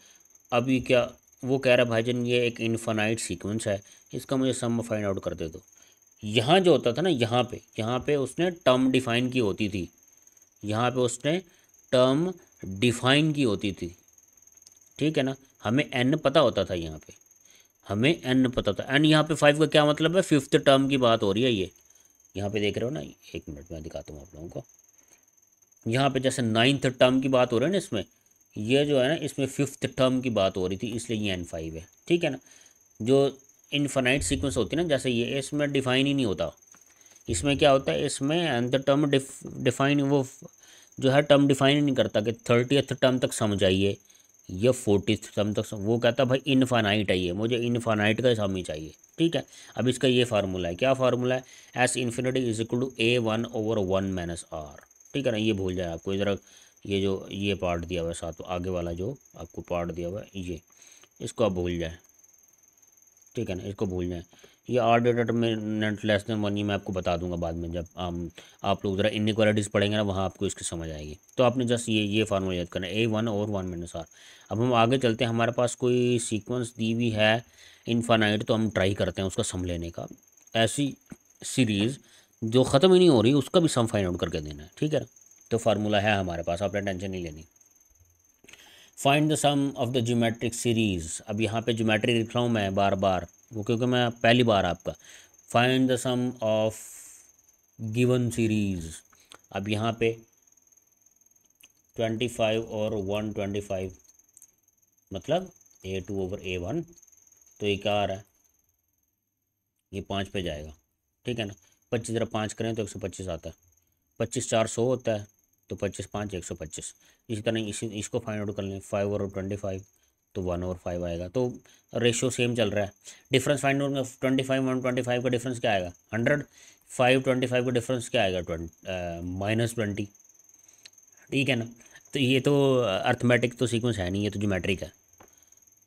अभी क्या वो कह रहा है भाईजान ये एक इनफाइनाइट सीक्वेंस है, इसका मुझे सम फाइंड आउट कर दे दो। यहाँ जो होता था ना, यहाँ पे उसने टर्म डिफाइन की होती थी, यहाँ पे उसने टर्म डिफाइन की होती थी, ठीक है ना, हमें एन पता होता था, यहाँ पे हमें एन पता था, एन यहाँ पे 5 का क्या मतलब है, 5th टर्म की बात हो रही है ये, यहाँ पे देख रहे हो ना, एक मिनट में दिखाता हूँ आप लोगों को, यहाँ पे जैसे 9th टर्म की बात हो रही है ना, इसमें ये जो है ना, इसमें 5th टर्म की बात हो रही थी, इसलिए ये n5 है, ठीक है ना। जो इनफाइनाइट सीक्वेंस होती है ना, जैसे ये, इसमें डिफाइन ही नहीं होता, इसमें क्या होता है, इसमें nth टर्म डिफाइन वो जो है टर्म डिफाइन ही नहीं करता कि 30th टर्म तक समझ आइए, ये 40 सम तक वो कहता भाई इनफाइनाइट है, ये मुझे इनफाइनाइट का सम ही चाहिए। ठीक है, अब इसका ये फार्मूला है, क्या फार्मूला है, S infinity is equal to A1/1 - R। ठीक है ना, ये भूल जाए आपको, इधर ये जो ये पार्ट दिया हुआ है साथ आगे वाला जो आपको पार्ट दिया हुआ है, ये इसको आप भूल जाए। ठीक है ना, इसको भूल जाएं। ये आर डिटर्मिनेंट लेस देन 1 ये मैं आपको बता दूंगा बाद में, जब आप लोग ज़रा इनइक्वालिटीज़ पढ़ेंगे ना, वहाँ आपको इसकी समझ आएगी। तो आपने जस्ट ये फार्मूला याद करना है, A1/1 - R। अब हम आगे चलते हैं, हमारे पास कोई सीक्वेंस दी हुई है इनफाइनाइट, तो हम ट्राई करते हैं उसका सम लेने का। ऐसी सीरीज़ जो ख़त्म ही नहीं हो रही उसका भी सम फाइंड आउट करके देना है। ठीक है ना, तो फार्मूला है हमारे पास, आपने टेंशन नहीं लेनी। Find the sum of the geometric series. अब यहाँ पे ज्योमेट्री लिख रहा हूँ मैं बार बार, वो क्योंकि मैं पहली बार आपका। Find the sum of given series. अब यहाँ पे 25 और 125 मतलब A2/A1, तो ये क्या आ रहा है, ये 5 पे जाएगा। ठीक है ना, 25 ज़रा 5 करें तो 125 आता है, 25 4 100 होता है, तो 25 5 125। इसी तरह इसको फाइंड आउट कर लें, 5 और 25 तो 1/5 आएगा। तो रेशियो सेम चल रहा है। डिफरेंस फाइंड आउट में 25 और 25 का डिफरेंस क्या आएगा, 100। 5 25 का डिफरेंस क्या आएगा, -20। ठीक है ना, तो ये तो अर्थमेटिक तो सीक्वेंस है नहीं, ये तो ज्योमेट्रिक है।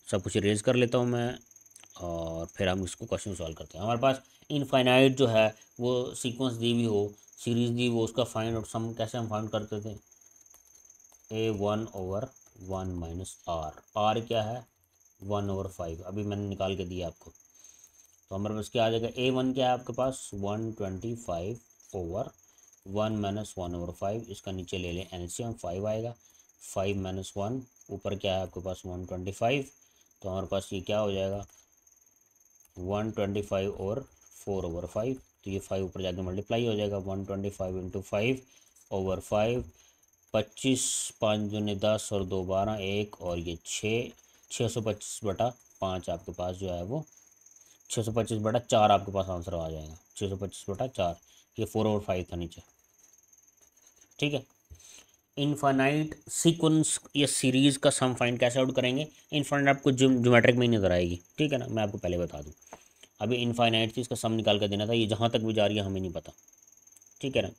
सब कुछ इरेज कर लेता हूँ मैं, और फिर हम इसको क्वेश्चन सॉल्व करते हैं। हमारे पास इनफाइनाइट जो है वो सीक्वेंस दी हुई हो, सीरीज दी वो, उसका फाइंड आउट सम कैसे हम फाइंड करते थे, A1/1 - R। R क्या है, 1/5, अभी मैंने निकाल के दिया आपको। तो हमारे पास क्या आ जाएगा, A1 क्या है आपके पास, 125/1 - 1/5। इसका नीचे ले लें एलसीएम, 5 आएगा। 5 - 1 ऊपर क्या है आपके पास 125, तो हमारे पास ये क्या हो जाएगा 125 और 4/5, तो ये 5 ऊपर जाके मल्टीप्लाई हो जाएगा, 125 × 5/5। 25 5 दूनी 10 और 2 12, 1 और ये 6, 625/5 आपके पास जो है वो 625/4 आपके पास आंसर आ जाएगा, 625/4। ये 4/5 था नीचे। ठीक है, इनफाइनाइट सीक्वेंस या सीरीज़ का सम फाइंड कैसे आउट करेंगे, इनफाइनाइट आपको ज्योमेट्रिक में ही नजर आएगी। ठीक है ना, मैं आपको पहले बता दूं, अभी इनफाइनाइट चीज़ का सम निकाल कर देना था, ये जहाँ तक भी जा रही है हमें नहीं पता। ठीक है ना,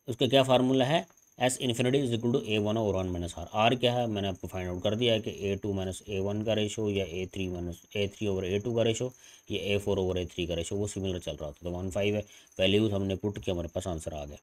उसका क्या फार्मूला है, S infinity is equal to A1/1 - R। R क्या है मैंने आपको फाइंड आउट कर दिया है कि A2 - A1 का रेशो, या A3/A2 का रेशो, या A4/A3 का रेशो, वो सिमिलर चल रहा होता है। तो 15 है, वैल्यूज हमने पुट किया, हमारे पास आंसर आ गया।